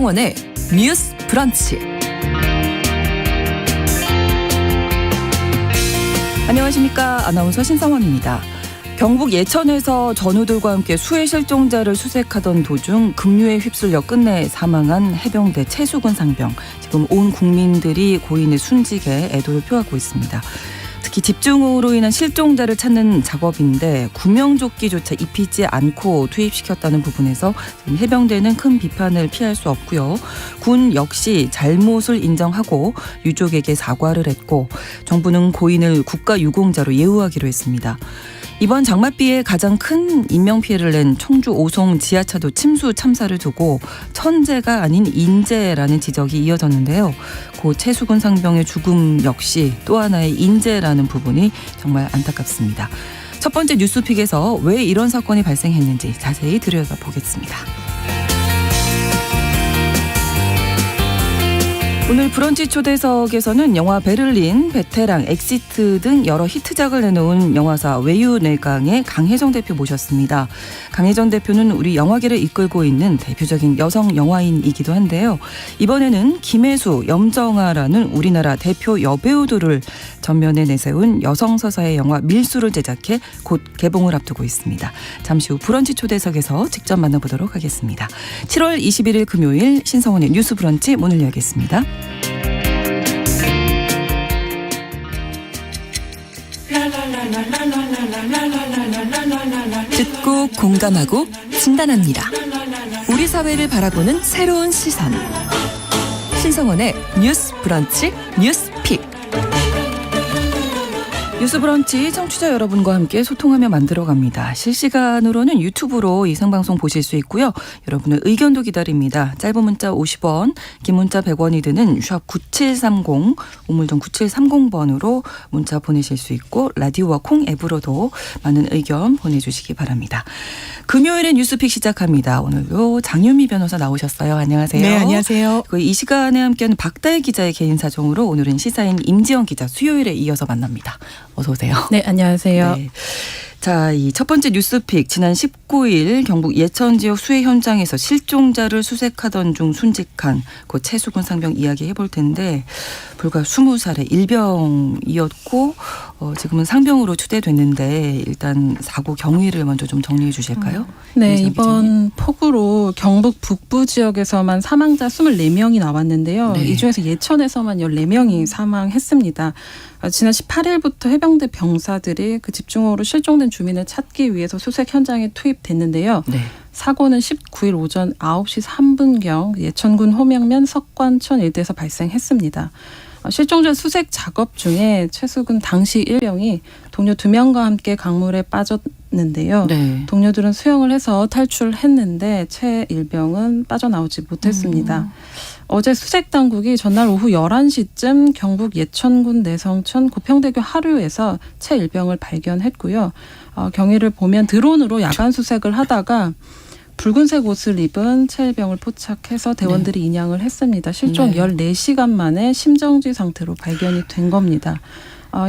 신성원의 뉴스 브런치. 안녕하십니까. 아나운서 신성원입니다. 경북 예천에서 전우들과 함께 수해 실종자를 수색하던 도중 급류에 휩쓸려 끝내 사망한 해병대 최수근 상병. 지금 온 국민들이 고인의 순직에 애도를 표하고 있습니다. 특히 집중호우로 인한 실종자를 찾는 작업인데 구명조끼조차 입히지 않고 투입시켰다는 부분에서 지금 해병대는 큰 비판을 피할 수 없고요. 군 역시 잘못을 인정하고 유족에게 사과를 했고 정부는 고인을 국가유공자로 예우하기로 했습니다. 이번 장맛비에 가장 큰 인명피해를 낸 청주 오송 지하차도 침수 참사를 두고 천재가 아닌 인재라는 지적이 이어졌는데요. 고 최수근 상병의 죽음 역시 또 하나의 인재라는 부분이 정말 안타깝습니다. 첫 번째 뉴스픽에서 왜 이런 사건이 발생했는지 자세히 들여다보겠습니다. 오늘 브런치 초대석에서는 영화 베를린, 베테랑, 엑시트 등 여러 히트작을 내놓은 영화사 외유내강의 강혜정 대표 모셨습니다. 강혜정 대표는 우리 영화계를 이끌고 있는 대표적인 여성 영화인이기도 한데요. 이번에는 김혜수, 염정아라는 우리나라 대표 여배우들을 전면에 내세운 여성 서사의 영화 밀수를 제작해 곧 개봉을 앞두고 있습니다. 잠시 후 브런치 초대석에서 직접 만나보도록 하겠습니다. 7월 21일 금요일 신성원의 뉴스 브런치 문을 열겠습니다. 듣고 공감하고 진단합니다. 우리 사회를 바라보는 새로운 시선. 신성원의 뉴스 브런치 뉴스픽. 뉴스 브런치 청취자 여러분과 함께 소통하며 만들어갑니다. 실시간으로는 유튜브로 이 생방송 보실 수 있고요. 여러분의 의견도 기다립니다. 짧은 문자 50원, 긴 문자 100원이 드는 샵 9730, 우물정 9730번으로 문자 보내실 수 있고 라디오와 콩 앱으로도 많은 의견 보내주시기 바랍니다. 금요일에 뉴스픽 시작합니다. 오늘도 장유미 변호사 나오셨어요. 안녕하세요. 네, 안녕하세요. 이 시간에 함께하는 박다혜 기자의 개인 사정으로 오늘은 시사인 임지영 기자 수요일에 이어서 만납니다. 어서 오세요. 네, 안녕하세요. 네. 자, 이 첫 번째 뉴스픽 지난 19일 경북 예천 지역 수해 현장에서 실종자를 수색하던 중 순직한 그 최수근 상병 이야기 해볼 텐데 불과 20살의 일병이었고 지금은 상병으로 추대됐는데 일단 사고 경위를 먼저 좀 정리해 주실까요? 네, 이번 폭우로 경북 북부 지역에서만 사망자 24명이 나왔는데요. 네. 이 중에서 예천에서만 14명이 사망했습니다. 지난 18일부터 해병대 병사들이 그 집중호우로 실종된 주민을 찾기 위해서 수색 현장에 투입됐는데요. 네. 사고는 19일 오전 9시 3분경 예천군 호명면 석관천 일대에서 발생했습니다. 실종자 수색 작업 중에 최수근 당시 일병이 동료 2명과 함께 강물에 빠졌는데요. 네. 동료들은 수영을 해서 탈출했는데 최 일병은 빠져나오지 못했습니다. 어제 수색당국이 전날 오후 11시쯤 경북 예천군 내성천 고평대교 하류에서 최 일병을 발견했고요. 경위를 보면 드론으로 야간 수색을 하다가 붉은색 옷을 입은 최 일병을 포착해서 대원들이 인양을 했습니다. 실종 14시간 만에 심정지 상태로 발견이 된 겁니다.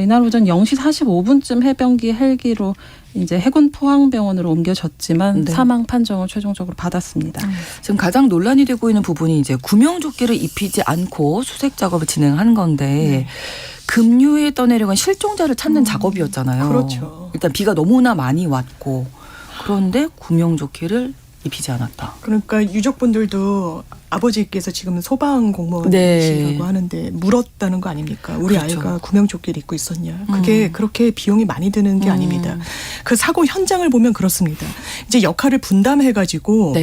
이날 오전 0시 45분쯤 해병기 헬기로 이제 해군 포항병원으로 옮겨졌지만 사망 판정을 최종적으로 받았습니다. 지금 가장 논란이 되고 있는 부분이 이제 구명조끼를 입히지 않고 수색 작업을 진행하는 건데 급류에 떠내려간 실종자를 찾는 작업이었잖아요. 그렇죠. 일단 비가 너무나 많이 왔고 그런데 구명조끼를 입히지 않았다. 그러니까 유족분들도 아버지께서 지금 소방 공무원이시라고 하는데 물었다는 거 아닙니까? 우리 그렇죠. 아이가 구명조끼를 입고 있었냐. 그게 그렇게 비용이 많이 드는 게 아닙니다. 그 사고 현장을 보면 그렇습니다. 이제 역할을 분담해가지고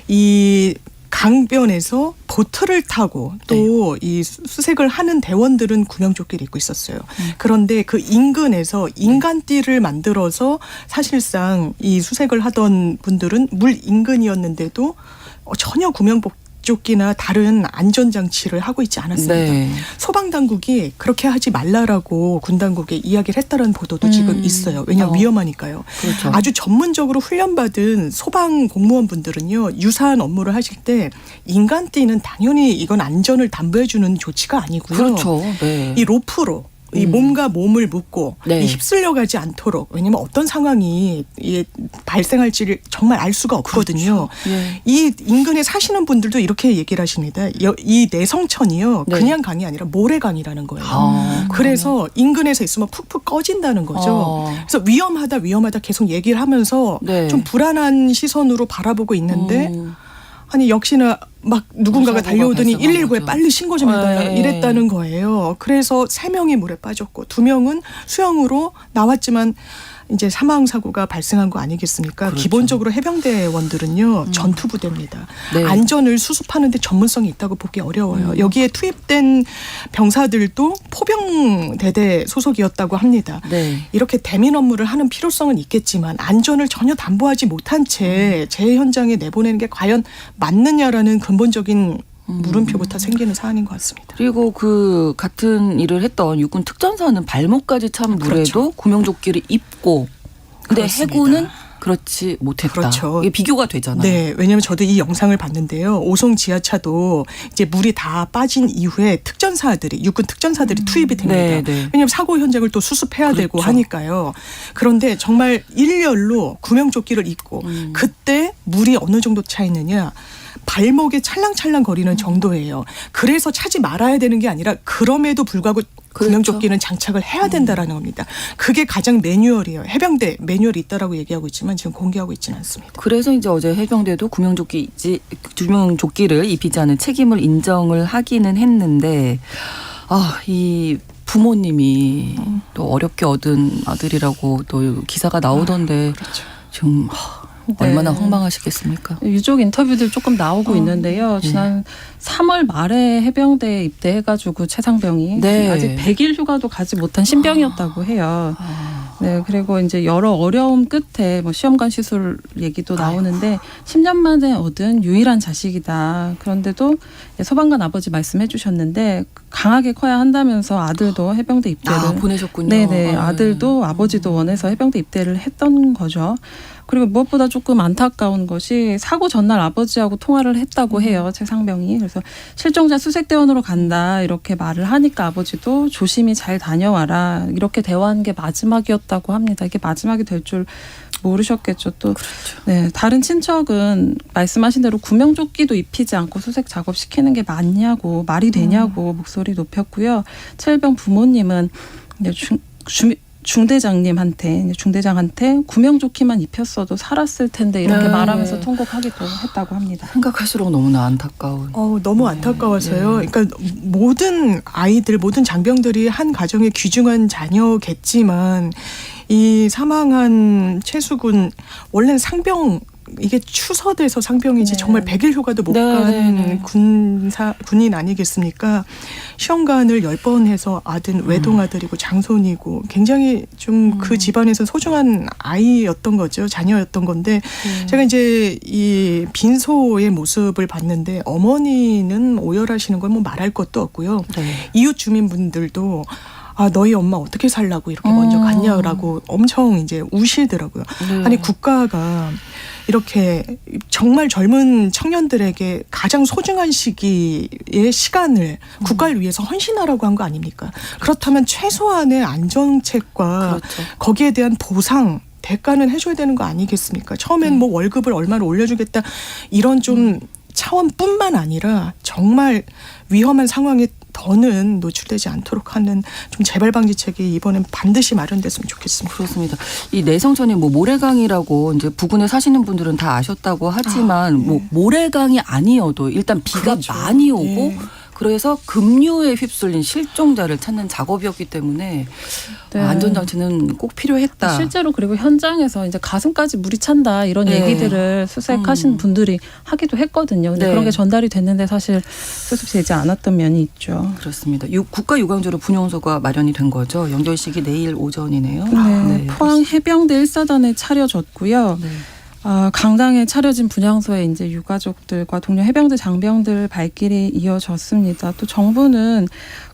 이 강변에서 보트를 타고 또 이 수색을 하는 대원들은 구명조끼를 입고 있었어요. 그런데 그 인근에서 인간띠를 만들어서 사실상 이 수색을 하던 분들은 물 인근이었는데도 전혀 구명조끼나 다른 안전장치를 하고 있지 않았습니다. 네. 소방당국이 그렇게 하지 말라라고 군당국에 이야기를 했다는 보도도 지금 있어요. 왜냐하면 위험하니까요. 그렇죠. 아주 전문적으로 훈련받은 소방 공무원분들은요. 유사한 업무를 하실 때 인간띠는 당연히 이건 안전을 담보해 주는 조치가 아니고요. 그렇죠. 네. 이 로프로 이 몸과 몸을 묶고 네. 이 휩쓸려가지 않도록 왜냐하면 어떤 상황이 발생할지를 정말 알 수가 없거든요. 그렇죠. 예. 이 인근에 사시는 분들도 이렇게 얘기를 하십니다. 이 내성천이요. 네. 그냥 강이 아니라 모래강이라는 거예요. 아, 그래서 인근에서 있으면 푹푹 꺼진다는 거죠. 그래서 위험하다 계속 얘기를 하면서 네. 좀 불안한 시선으로 바라보고 있는데 아니 역시나 막 누군가가 사고가 달려오더니 발생한 119에 거죠. 빨리 신고 좀 해달라 네. 이랬다는 거예요. 그래서 3명이 물에 빠졌고 2명은 수영으로 나왔지만 이제 사망 사고가 발생한 거 아니겠습니까? 그렇죠. 기본적으로 해병대원들은요 전투부대입니다. 네. 안전을 수습하는데 전문성이 있다고 보기 어려워요. 여기에 투입된 병사들도 포병대대 소속이었다고 합니다. 네. 이렇게 대민 업무를 하는 필요성은 있겠지만 안전을 전혀 담보하지 못한 채 재해 현장에 내보내는 게 과연 맞느냐라는 근본적인 물음표부터 생기는 사안인 것 같습니다. 그리고 그 같은 일을 했던 육군 특전사는 발목까지 찬 물에도 그렇죠. 구명조끼를 입고 근데 그렇습니다. 해군은 그렇지 못했다. 그렇죠. 이게 비교가 되잖아요. 네, 왜냐하면 저도 이 영상을 봤는데요. 오송 지하차도 이제 물이 다 빠진 이후에 육군 특전사들이 투입이 됩니다. 네, 네. 왜냐하면 사고 현장을 또 수습해야 되고 그렇죠. 하니까요. 그런데 정말 일렬로 구명조끼를 입고 그때 물이 어느 정도 차 있느냐. 발목에 찰랑찰랑 거리는 정도예요. 그래서 차지 말아야 되는 게 아니라 그럼에도 불구하고 구명조끼는 장착을 해야 된다라는 겁니다. 그게 가장 매뉴얼이에요. 해병대 매뉴얼이 있다라고 얘기하고 있지만 지금 공개하고 있지는 않습니다. 그래서 이제 어제 해병대도 구명조끼를 입히지 않은 책임을 인정을 하기는 했는데 이 부모님이 또 어렵게 얻은 아들이라고 또 기사가 나오던데 그렇죠. 지금 얼마나 황망하시겠습니까? 유족 인터뷰들 조금 나오고 있는데요. 지난 3월 말에 해병대에 입대해가지고 최상병이 네. 아직 100일 휴가도 가지 못한 신병이었다고 해요. 네, 그리고 이제 여러 어려움 끝에 뭐 시험관 시술 얘기도 나오는데 10년 만에 얻은 유일한 자식이다. 그런데도 소방관 아버지 말씀해 주셨는데 강하게 커야 한다면서 아들도 해병대 입대를 보내셨군요. 네네, 아들도 아버지도 원해서 해병대 입대를 했던 거죠. 그리고 무엇보다 조금 안타까운 것이 사고 전날 아버지하고 통화를 했다고 해요. 최상병이. 그래서 실종자 수색대원으로 간다 이렇게 말을 하니까 아버지도 조심히 잘 다녀와라 이렇게 대화한 게 마지막이었다고 합니다. 이게 마지막이 될 줄 모르셨겠죠. 또 네, 다른 친척은 말씀하신 대로 구명조끼도 입히지 않고 수색 작업 시키는 게 맞냐고 말이 되냐고 목소리 높였고요. 최일병 부모님은 중대장한테 구명조끼만 입혔어도 살았을 텐데 이렇게 네. 말하면서 통곡하기도 했다고 합니다. 생각할수록 너무나 안타까운. 너무 안타까워서요. 그러니까 모든 아이들, 모든 장병들이 한 가정의 귀중한 자녀겠지만 이 사망한 최수군 원래는 상병 이게 추서돼서 상병이지 네. 정말 100일 휴가도 못 네, 간 네, 네. 군인 아니겠습니까? 시험관을 10번 해서 외동아들이고 장손이고 굉장히 좀 그 집안에서 소중한 아이였던 거죠. 자녀였던 건데 제가 이제 이 빈소의 모습을 봤는데 어머니는 오열하시는 건 뭐 말할 것도 없고요. 네. 이웃 주민분들도 너희 엄마 어떻게 살라고 이렇게 먼저 갔냐라고 엄청 이제 우시더라고요. 네. 아니 국가가 이렇게 정말 젊은 청년들에게 가장 소중한 시기의 시간을 국가를 위해서 헌신하라고 한 거 아닙니까? 그렇다면 최소한의 안정책과 그렇죠. 거기에 대한 보상 대가는 해줘야 되는 거 아니겠습니까? 처음엔 뭐 월급을 얼마를 올려주겠다 이런 좀 차원뿐만 아니라 정말 위험한 상황에 더는 노출되지 않도록 하는 좀 재발 방지책이 이번엔 반드시 마련됐으면 좋겠습니다. 그렇습니다. 이 내성천이 뭐 모래강이라고 이제 부근에 사시는 분들은 다 아셨다고 하지만 뭐 모래강이 아니어도 일단 비가 그렇죠. 많이 오고 네. 그래서 급류에 휩쓸린 실종자를 찾는 작업이었기 때문에 네. 안전장치는 꼭 필요했다. 실제로 그리고 현장에서 이제 가슴까지 물이 찬다 이런 네. 얘기들을 수색하신 분들이 하기도 했거든요. 근데 네. 그런 게 전달이 됐는데 사실 수습되지 않았던 면이 있죠. 그렇습니다. 국가유광지로 분용소가 마련이 된 거죠. 연결식이 내일 오전이네요. 네. 포항 해병대 1사단에 차려졌고요. 네. 강당에 차려진 분향소에 이제 유가족들과 동료 해병대 장병들 발길이 이어졌습니다. 또 정부는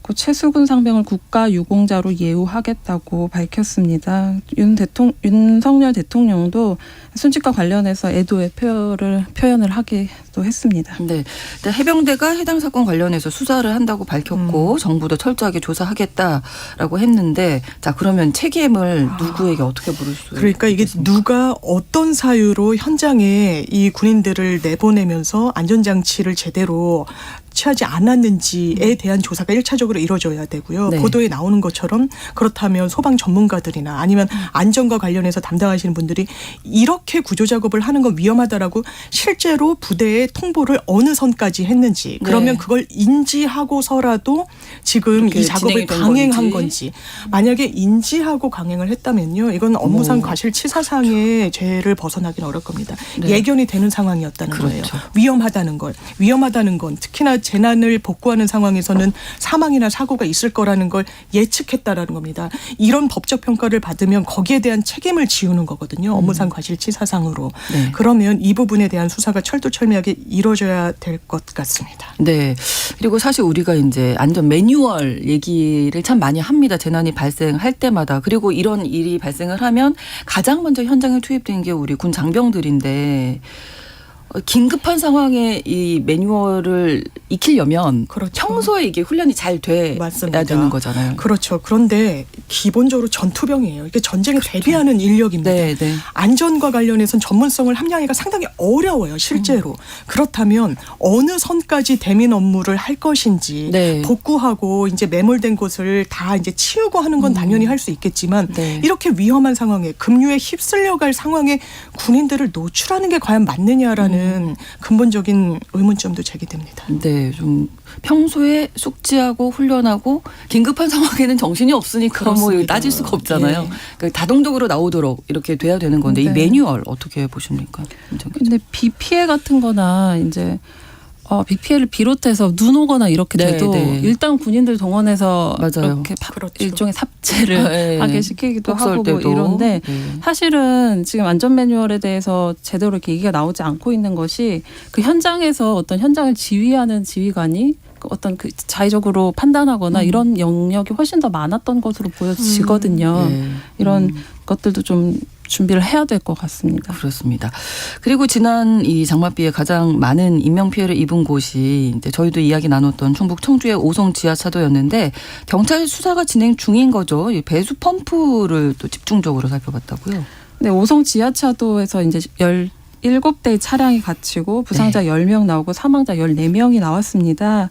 그 최수근 상병을 국가 유공자로 예우하겠다고 밝혔습니다. 윤석열 대통령도 순직과 관련해서 애도의 표현을 하기도 했습니다. 네, 일단 해병대가 해당 사건 관련해서 수사를 한다고 밝혔고 정부도 철저하게 조사하겠다라고 했는데 자 그러면 책임을 누구에게 어떻게 물을 수 있습니까? 그러니까 이게 누가 어떤 사유로 현장에 이 군인들을 내보내면서 안전장치를 제대로 취하지 않았는지에 대한 조사가 1차적으로 이루어져야 되고요. 네. 보도에 나오는 것처럼 그렇다면 소방 전문가들이나 아니면 안전과 관련해서 담당하시는 분들이 이렇게 구조작업을 하는 건 위험하다라고 실제로 부대에 통보를 어느 선까지 했는지 그러면 네. 그걸 인지하고서라도 지금 이 작업을 강행한 건지 만약에 인지하고 강행을 했다면요. 이건 업무상 과실치사상의 죄를 벗어나기는 어려울 겁니다. 네. 예견이 되는 상황이었다는 그렇죠. 거예요. 위험하다는 건 특히나 재난을 복구하는 상황에서는 사망이나 사고가 있을 거라는 걸 예측했다라는 겁니다. 이런 법적 평가를 받으면 거기에 대한 책임을 지우는 거거든요. 업무상 과실치사상으로. 네. 그러면 이 부분에 대한 수사가 철두철미하게 이루어져야 될 것 같습니다. 네. 그리고 사실 우리가 이제 안전 매뉴얼 얘기를 참 많이 합니다. 재난이 발생할 때마다. 그리고 이런 일이 발생을 하면 가장 먼저 현장에 투입된 게 우리 군 장병들인데 긴급한 상황에 이 매뉴얼을 익히려면 그렇죠. 평소에 이게 훈련이 잘 돼야 맞습니다. 되는 거잖아요. 그렇죠. 그런데 기본적으로 전투병이에요. 이게 전쟁에 대비하는 인력입니다. 네, 네. 안전과 관련해서는 전문성을 함양하기가 상당히 어려워요. 실제로. 그렇다면 어느 선까지 대민 업무를 할 것인지 네. 복구하고 이제 매몰된 곳을 다 이제 치우고 하는 건 당연히 할 수 있겠지만 네. 이렇게 위험한 상황에 급류에 휩쓸려갈 상황에 군인들을 노출하는 게 과연 맞느냐라는 근본적인 의문점도 제기됩니다. 네, 좀 평소에 숙지하고 훈련하고 긴급한 상황에는 정신이 없으니까 뭐 그렇습니다. 따질 수가 없잖아요. 예. 그러니까 다동적으로 나오도록 이렇게 돼야 되는 건데 네. 이 매뉴얼 어떻게 보십니까? 근데 비 피해 같은 거나 이제 비 피해를 비롯해서 눈 오거나 이렇게 네, 돼도 네. 일단 군인들 동원해서 맞아요. 이렇게 그렇죠. 일종의 삽질을 네. 하게 시키기도 폭설 하고 뭐 때도. 이런데 네. 사실은 지금 안전 매뉴얼에 대해서 제대로 이렇게 얘기가 나오지 않고 있는 것이 그 현장에서 어떤 현장을 지휘하는 지휘관이 어떤 그 자의적으로 판단하거나 이런 영역이 훨씬 더 많았던 것으로 보여지거든요. 네. 이런 것들도 좀 준비를 해야 될 것 같습니다. 그렇습니다. 그리고 지난 이 장맛비에 가장 많은 인명 피해를 입은 곳이 이제 저희도 이야기 나눴던 충북 청주의 오송 지하차도였는데 경찰 수사가 진행 중인 거죠. 이 배수 펌프를 또 집중적으로 살펴봤다고요. 네, 오송 지하차도에서 이제 17대의 차량이 갇히고 부상자 10명 나오고 사망자 14명이 나왔습니다.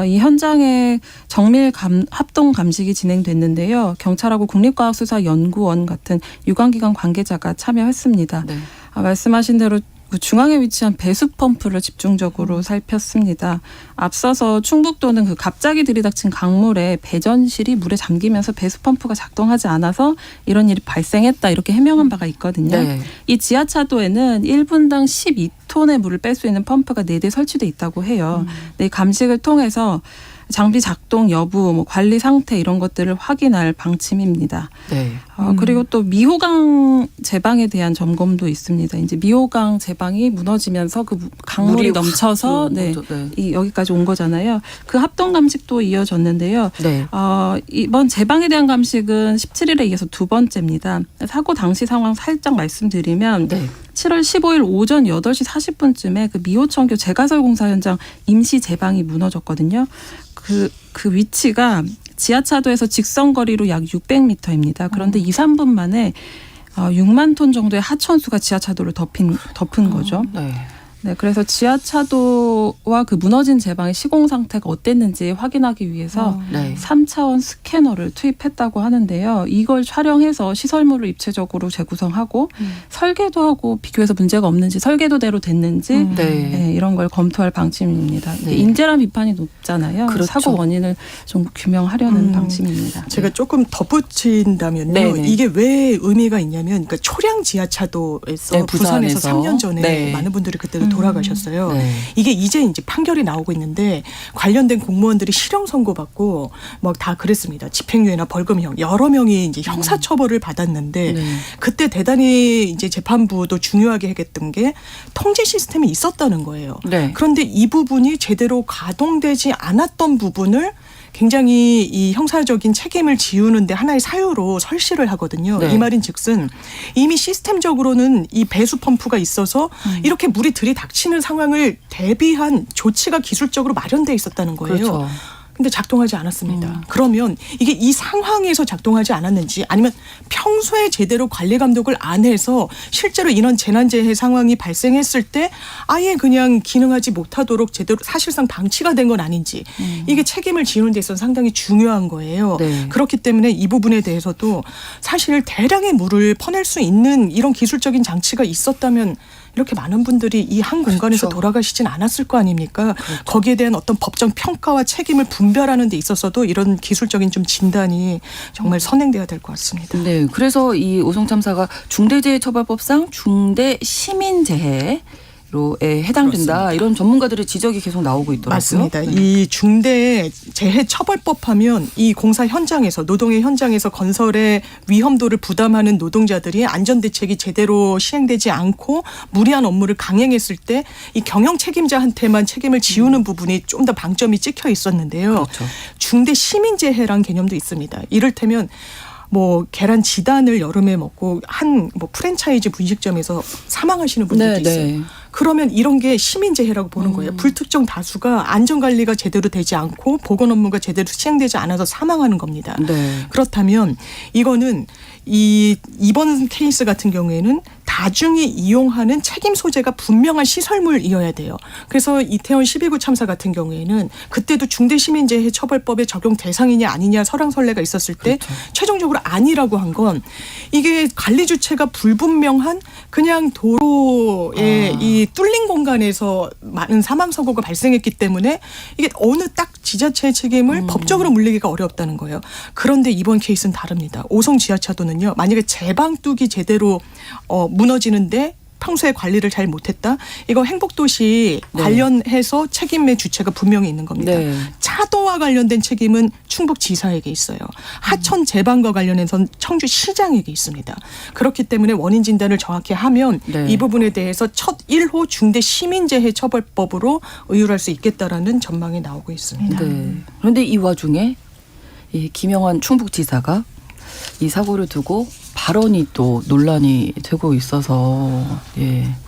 이 현장에 정밀 합동 감식이 진행됐는데요. 경찰하고 국립과학수사연구원 같은 유관기관 관계자가 참여했습니다. 네. 말씀하신 대로 그 중앙에 위치한 배수 펌프를 집중적으로 살폈습니다. 앞서서 충북도는 그 갑자기 들이닥친 강물에 배전실이 물에 잠기면서 배수 펌프가 작동하지 않아서 이런 일이 발생했다 이렇게 해명한 바가 있거든요. 네. 이 지하차도에는 1분당 12톤의 물을 뺄 수 있는 펌프가 4대 설치돼 있다고 해요. 네, 감식을 통해서 장비 작동 여부, 뭐 관리 상태 이런 것들을 확인할 방침입니다. 네. 그리고 또 미호강 제방에 대한 점검도 있습니다. 이제 미호강 제방이 무너지면서 그 강물이 물이 넘쳐서 네. 이 여기까지 온 거잖아요. 그 합동 감식도 이어졌는데요. 네. 이번 제방에 대한 감식은 17일에 이어서 두 번째입니다. 사고 당시 상황 살짝 말씀드리면 네. 7월 15일 오전 8시 40분쯤에 그 미호천교 재가설 공사 현장 임시 제방이 무너졌거든요. 그 위치가 지하차도에서 직선거리로 약 600m입니다. 그런데 2, 3분 만에 6만 톤 정도의 하천수가 지하차도를 덮은 거죠. 네. 네, 그래서 지하차도와 그 무너진 제방의 시공 상태가 어땠는지 확인하기 위해서 네. 3차원 스캐너를 투입했다고 하는데요. 이걸 촬영해서 시설물을 입체적으로 재구성하고 설계도 하고 비교해서 문제가 없는지 설계도대로 됐는지 네. 네, 이런 걸 검토할 방침입니다. 네. 인재란 비판이 높잖아요. 그렇죠. 사고 원인을 좀 규명하려는 방침입니다. 제가 조금 덧붙인다면요. 네네. 이게 왜 의미가 있냐면 그러니까 초량 지하차도에서 네, 부산에서 부산에서. 3년 전에 네. 많은 분들이 그때도 돌아가셨어요. 네. 이게 이제 판결이 나오고 있는데 관련된 공무원들이 실형 선고받고 뭐 다 그랬습니다. 집행유예나 벌금형 여러 명이 이제 형사처벌을 받았는데 네. 그때 대단히 이제 재판부도 중요하게 했던 게 통제 시스템이 있었다는 거예요. 네. 그런데 이 부분이 제대로 가동되지 않았던 부분을 굉장히 이 형사적인 책임을 지우는데 하나의 사유로 설시를 하거든요. 네. 이 말인즉슨 이미 시스템적으로는 이 배수 펌프가 있어서 이렇게 물이 들이닥치는 상황을 대비한 조치가 기술적으로 마련돼 있었다는 거예요. 그렇죠. 근데 작동하지 않았습니다. 그러면 이게 이 상황에서 작동하지 않았는지 아니면 평소에 제대로 관리 감독을 안 해서 실제로 이런 재난재해 상황이 발생했을 때 아예 그냥 기능하지 못하도록 제대로 사실상 방치가 된 건 아닌지 이게 책임을 지우는 데 있어서 상당히 중요한 거예요. 네. 그렇기 때문에 이 부분에 대해서도 사실 대량의 물을 퍼낼 수 있는 이런 기술적인 장치가 있었다면 이렇게 많은 분들이 이 한 공간에서 그렇죠. 돌아가시진 않았을 거 아닙니까? 거기에 대한 어떤 법정 평가와 책임을 분별하는 데 있어서도 이런 기술적인 좀 진단이 정말 선행돼야 될 것 같습니다. 네, 그래서 이 오송 참사가 중대재해처벌법상 중대시민재해로에 해당된다. 그렇습니다. 이런 전문가들의 지적이 계속 나오고 있더라고요. 맞습니다. 네. 이 중대재해처벌법 하면 이 공사 현장에서 노동의 현장에서 건설의 위험도를 부담하는 노동자들이 안전대책이 제대로 시행되지 않고 무리한 업무를 강행했을 때 이 경영 책임자한테만 책임을 지우는 부분이 좀 더 방점이 찍혀 있었는데요. 그렇죠. 중대시민재해란 개념도 있습니다. 이를테면 뭐 계란 지단을 여름에 먹고 한 뭐 프랜차이즈 분식점에서 사망하시는 분들도 네, 있어요. 네. 그러면 이런 게 시민재해라고 보는 거예요. 불특정 다수가 안전관리가 제대로 되지 않고 보건 업무가 제대로 시행되지 않아서 사망하는 겁니다. 네. 그렇다면 이거는 이번 케이스 같은 경우에는 다중이 이용하는 책임 소재가 분명한 시설물이어야 돼요. 그래서 이태원 12구 참사 같은 경우에는 그때도 중대시민재해 처벌법의 적용 대상이냐 아니냐 설왕설래가 있었을 때 그렇죠. 최종적으로 아니라고 한 건 이게 관리 주체가 불분명한 그냥 도로의 이 뚫린 공간에서 많은 사망 사고가 발생했기 때문에 이게 어느 딱 지자체의 책임을 법적으로 물리기가 어렵다는 거예요. 그런데 이번 케이스는 다릅니다. 오송 지하차도는요. 만약에 제방뚝이 제대로 무너지는데 평소에 관리를 잘 못했다. 이거 행복도시 네. 관련해서 책임의 주체가 분명히 있는 겁니다. 네. 차도와 관련된 책임은 충북지사에게 있어요. 하천 제방과 관련해서는 청주시장에게 있습니다. 그렇기 때문에 원인 진단을 정확히 하면 네. 이 부분에 대해서 첫 1호 중대시민재해 처벌법으로 의율할 수 있겠다라는 전망이 나오고 있습니다. 네. 그런데 이 와중에 이 김영환 충북지사가 이 사고를 두고 발언이 또 논란이 되고 있어서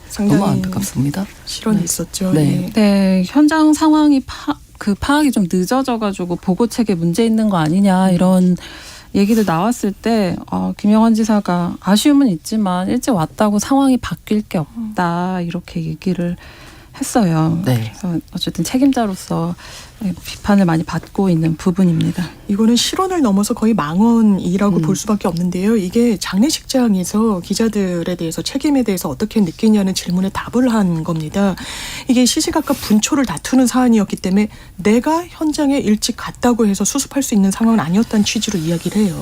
상당히 너무 안타깝습니다. 실언이 네. 있었죠. 네. 예. 네, 현장 상황이 파악이 좀 늦어져가지고 보고 체계 문제 있는 거 아니냐 이런 얘기들 나왔을 때 김영환 지사가 아쉬움은 있지만 일찍 왔다고 상황이 바뀔 게 없다 이렇게 얘기를 했어요. 네. 그래서 어쨌든 책임자로서 비판을 많이 받고 있는 부분입니다. 이거는 실언을 넘어서 거의 망언이라고 볼 수밖에 없는데요. 이게 장례식장에서 기자들에 대해서 책임에 대해서 어떻게 느끼냐는 질문에 답을 한 겁니다. 이게 시시각각 분초를 다투는 사안이었기 때문에 내가 현장에 일찍 갔다고 해서 수습할 수 있는 상황은 아니었다는 취지로 이야기를 해요.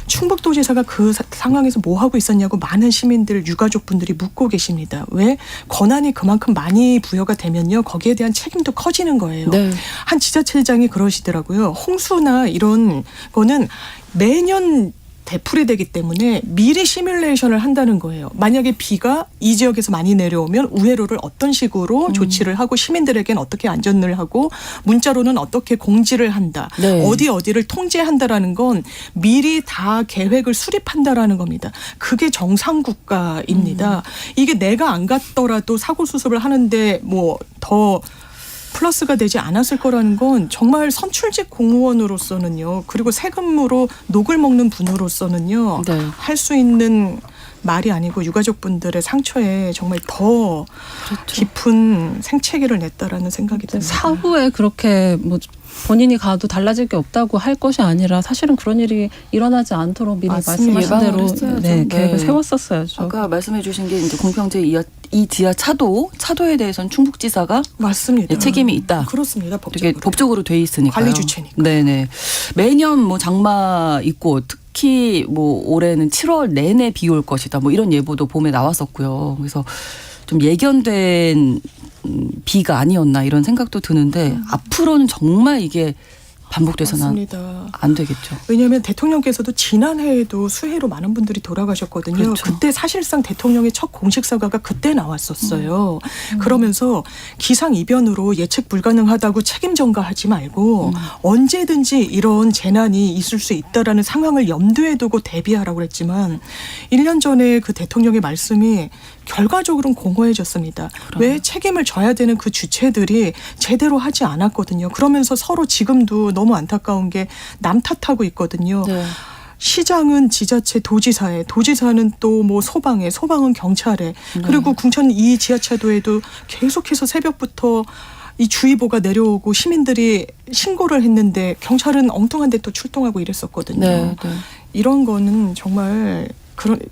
충북도지사가 그 상황에서 뭐 하고 있었냐고 많은 시민들, 유가족분들이 묻고 계십니다. 왜? 권한이 그만큼 많이 부여가 되면요. 거기에 대한 책임도 커지는 거예요. 네. 한 지자체장이 그러시더라고요. 홍수나 이런 거는 매년 되풀이되기 때문에 미리 시뮬레이션을 한다는 거예요. 만약에 비가 이 지역에서 많이 내려오면 우회로를 어떤 식으로 조치를 하고 시민들에게는 어떻게 안전을 하고 문자로는 어떻게 공지를 한다. 네. 어디를 통제한다라는 건 미리 다 계획을 수립한다라는 겁니다. 그게 정상국가입니다. 이게 내가 안 갔더라도 사고 수습을 하는데 뭐 더 플러스가 되지 않았을 거라는 건 정말 선출직 공무원으로서는요. 그리고 세금으로 녹을 먹는 분으로서는요. 네. 할 수 있는 말이 아니고 유가족분들의 상처에 정말 더 깊은 생채기를 냈다라는 생각이 듭니다. 사후에 그렇게 뭐 본인이 가도 달라질 게 없다고 할 것이 아니라 사실은 그런 일이 일어나지 않도록 미리 맞습니다. 말씀하신 대로 예방을 네, 했어야죠. 계획을 네. 세웠었어야죠. 아까 말씀해 주신 게 이제 공평제 이 지하 차도에 대해서는 충북지사가 맞습니다. 책임이 있다. 그렇습니다. 되게 법적으로 돼 있으니까 관리 주체니까. 네네. 매년 뭐 장마 있고 특히 뭐 올해는 7월 내내 비 올 것이다. 뭐 이런 예보도 봄에 나왔었고요. 그래서 좀 예견된 비가 아니었나 이런 생각도 드는데 앞으로는 정말 이게 반복돼서는 맞습니다. 안 되겠죠. 왜냐하면 대통령께서도 지난해에도 수해로 많은 분들이 돌아가셨거든요. 그렇죠. 그때 사실상 대통령의 첫 공식 사과가 그때 나왔었어요. 그러면서 기상이변으로 예측 불가능하다고 책임 전가하지 말고 언제든지 이런 재난이 있을 수 있다라는 상황을 염두에 두고 대비하라고 그랬지만 1년 전에 그 대통령의 말씀이 결과적으로는 공허해졌습니다. 왜 책임을 져야 되는 그 주체들이 제대로 하지 않았거든요. 그러면서 서로 지금도 너무 안타까운 게 남 탓하고 있거든요. 네. 시장은 지자체 도지사에, 도지사는 또 뭐 소방에, 소방은 경찰에, 그리고 궁천 이 지하차도에도 계속해서 새벽부터 이 주의보가 내려오고 시민들이 신고를 했는데 경찰은 엉뚱한 데 또 출동하고 이랬었거든요. 네. 이런 거는 정말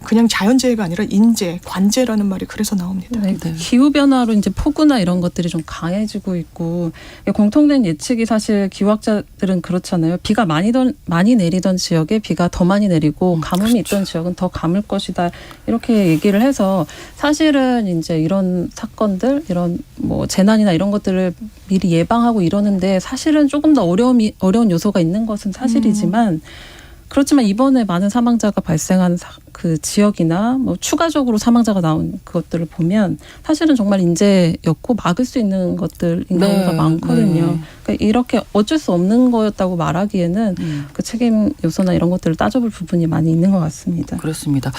그냥 자연재해가 아니라 인재, 관재라는 말이 그래서 나옵니다. 네, 기후 변화로 이제 폭우나 이런 것들이 좀 강해지고 있고 공통된 예측이 사실 기후학자들은 그렇잖아요. 비가 많이 내리던 지역에 비가 더 많이 내리고 가뭄이 그렇죠. 있던 지역은 더 가물 것이다 이렇게 얘기를 해서 사실은 이제 이런 사건들, 이런 뭐 재난이나 이런 것들을 미리 예방하고 이러는데 사실은 조금 더 어려운 요소가 있는 것은 사실이지만. 그렇지만 이번에 많은 사망자가 발생한 그 지역이나 뭐 추가적으로 사망자가 나온 그것들을 보면 사실은 정말 인재였고 막을 수 있는 것들인 경우가 많거든요. 그러니까 이렇게 어쩔 수 없는 거였다고 말하기에는 그 책임 요소나 이런 것들을 따져볼 부분이 많이 있는 것 같습니다. 그렇습니다.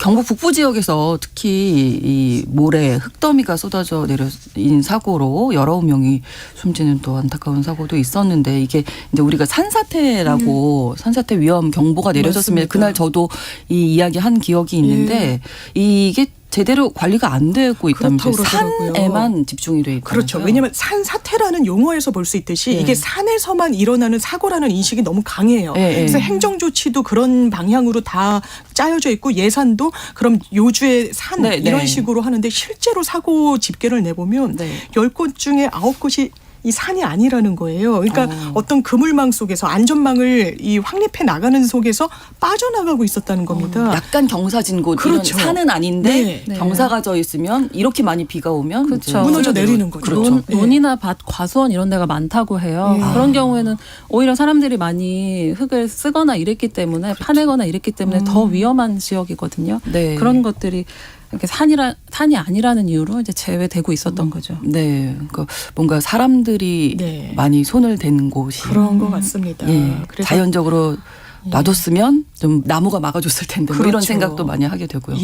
경북 북부 지역에서 특히 이 모래 흙더미가 쏟아져 내린 사고로 19명이 숨지는 또 안타까운 사고도 있었는데 이게 이제 우리가 산사태라고 산사태 위험 경보가 내려졌습니다. 맞습니다. 그날 저도 이 이야기 한 기억이 있는데 이게 제대로 관리가 안 되고 있다면서요. 산에만 집중이 돼 있다. 그렇죠. 왜냐하면 산사태라는 용어에서 볼 수 있듯이 이게 산에서만 일어나는 사고라는 인식이 너무 강해요. 그래서 행정조치도 그런 방향으로 다 짜여져 있고 예산도 그럼 요주에 산 이런 식으로 하는데 실제로 사고 집계를 내보면 10곳 중에 9곳이 이 산이 아니라는 거예요. 그러니까 어떤 그물망 속에서 안전망을 이 확립해 나가는 속에서 빠져나가고 있었다는 겁니다. 약간 경사진 곳, 그렇죠. 산은 아닌데 네. 경사가 져 있으면 이렇게 많이 비가 오면 그렇죠. 무너져 내리는 거죠. 그렇죠. 논이나 밭, 과수원 이런 데가 많다고 해요. 그런 경우에는 오히려 사람들이 많이 흙을 쓰거나 이랬기 때문에 파내거나 이랬기 때문에 더 위험한 지역이거든요. 네. 그런 것들이 이렇게 산이 아니라는 이유로 이제 제외되고 있었던 거죠. 네, 그러니까 뭔가 사람들이 많이 손을 댄 곳이 그런 것 같습니다. 그래서 자연적으로 놔뒀으면 좀 나무가 막아줬을 텐데 뭐 이런 생각도 많이 하게 되고요.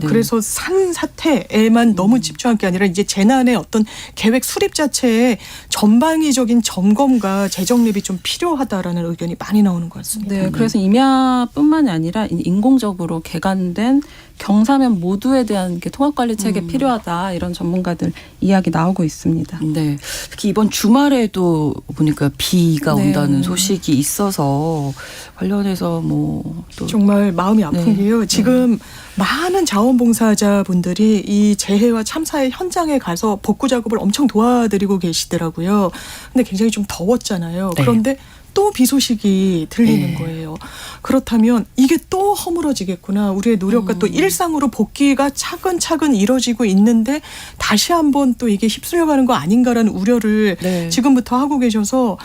그래서 산사태에만 너무 집중할 게 아니라 이제 재난의 어떤 계획 수립 자체에 전방위적인 점검과 재정립이 좀 필요하다라는 의견이 많이 나오는 것 같습니다. 네, 그래서 임야뿐만이 아니라 인공적으로 개간된 경사면 모두에 대한 통합관리 체계 필요하다 이런 전문가들 이야기 나오고 있습니다. 네, 특히 이번 주말에도 보니까 비가 온다는 소식이 있어서 관련해서 뭐 또 정말 마음이 아픈 게요. 지금 많은 자원봉사자분들이 이 재해와 참사의 현장에 가서 복구 작업을 엄청 도와드리고 계시더라고요. 근데 굉장히 좀 더웠잖아요. 그런데 또 비 소식이 들리는 거예요. 그렇다면 이게 또 허물어지겠구나. 우리의 노력과 또 일상으로 복귀가 차근차근 이뤄지고 있는데 다시 한번 또 이게 휩쓸려가는 거 아닌가라는 우려를 지금부터 하고 계셔서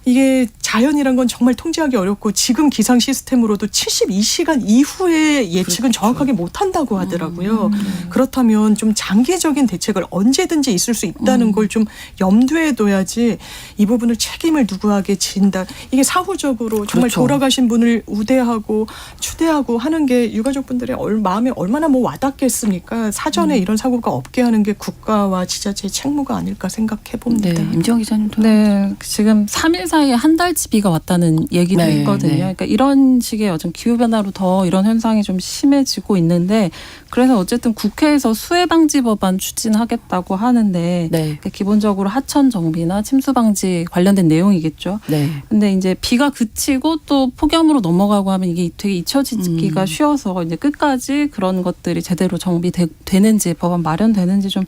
이게 자연이란 건 정말 통제하기 어렵고 지금 기상 시스템으로도 72시간 이후의 예측은 정확하게 못한다고 하더라고요. 그렇다면 좀 장기적인 대책을 언제든지 있을 수 있다는 걸 좀 염두에 둬야지 이 부분을 책임을 누구에게 진다. 이게 사후적으로 정말 돌아가신 분을 우대하고 추대하고 하는 게 유가족분들의 마음에 얼마나 뭐 와닿겠습니까? 사전에 이런 사고가 없게 하는 게 국가와 지자체의 책무가 아닐까 생각해 봅니다. 네, 임지영 기자님도. 네, 지금 3일 사이에 한 달치 비가 왔다는 얘기도 있거든요. 그러니까 이런 식의 어떤 기후변화로 더 이런 현상이 좀 심해지고 있는데 그래서 어쨌든 국회에서 수해방지 법안 추진하겠다고 하는데 그러니까 기본적으로 하천 정비나 침수 방지 관련된 내용이겠죠. 근데 이제 비가 그치고 또 폭염으로 넘어가고 하면 이게 되게 잊혀지기가 쉬워서 이제 끝까지 그런 것들이 제대로 정비되는지 법안 마련되는지 좀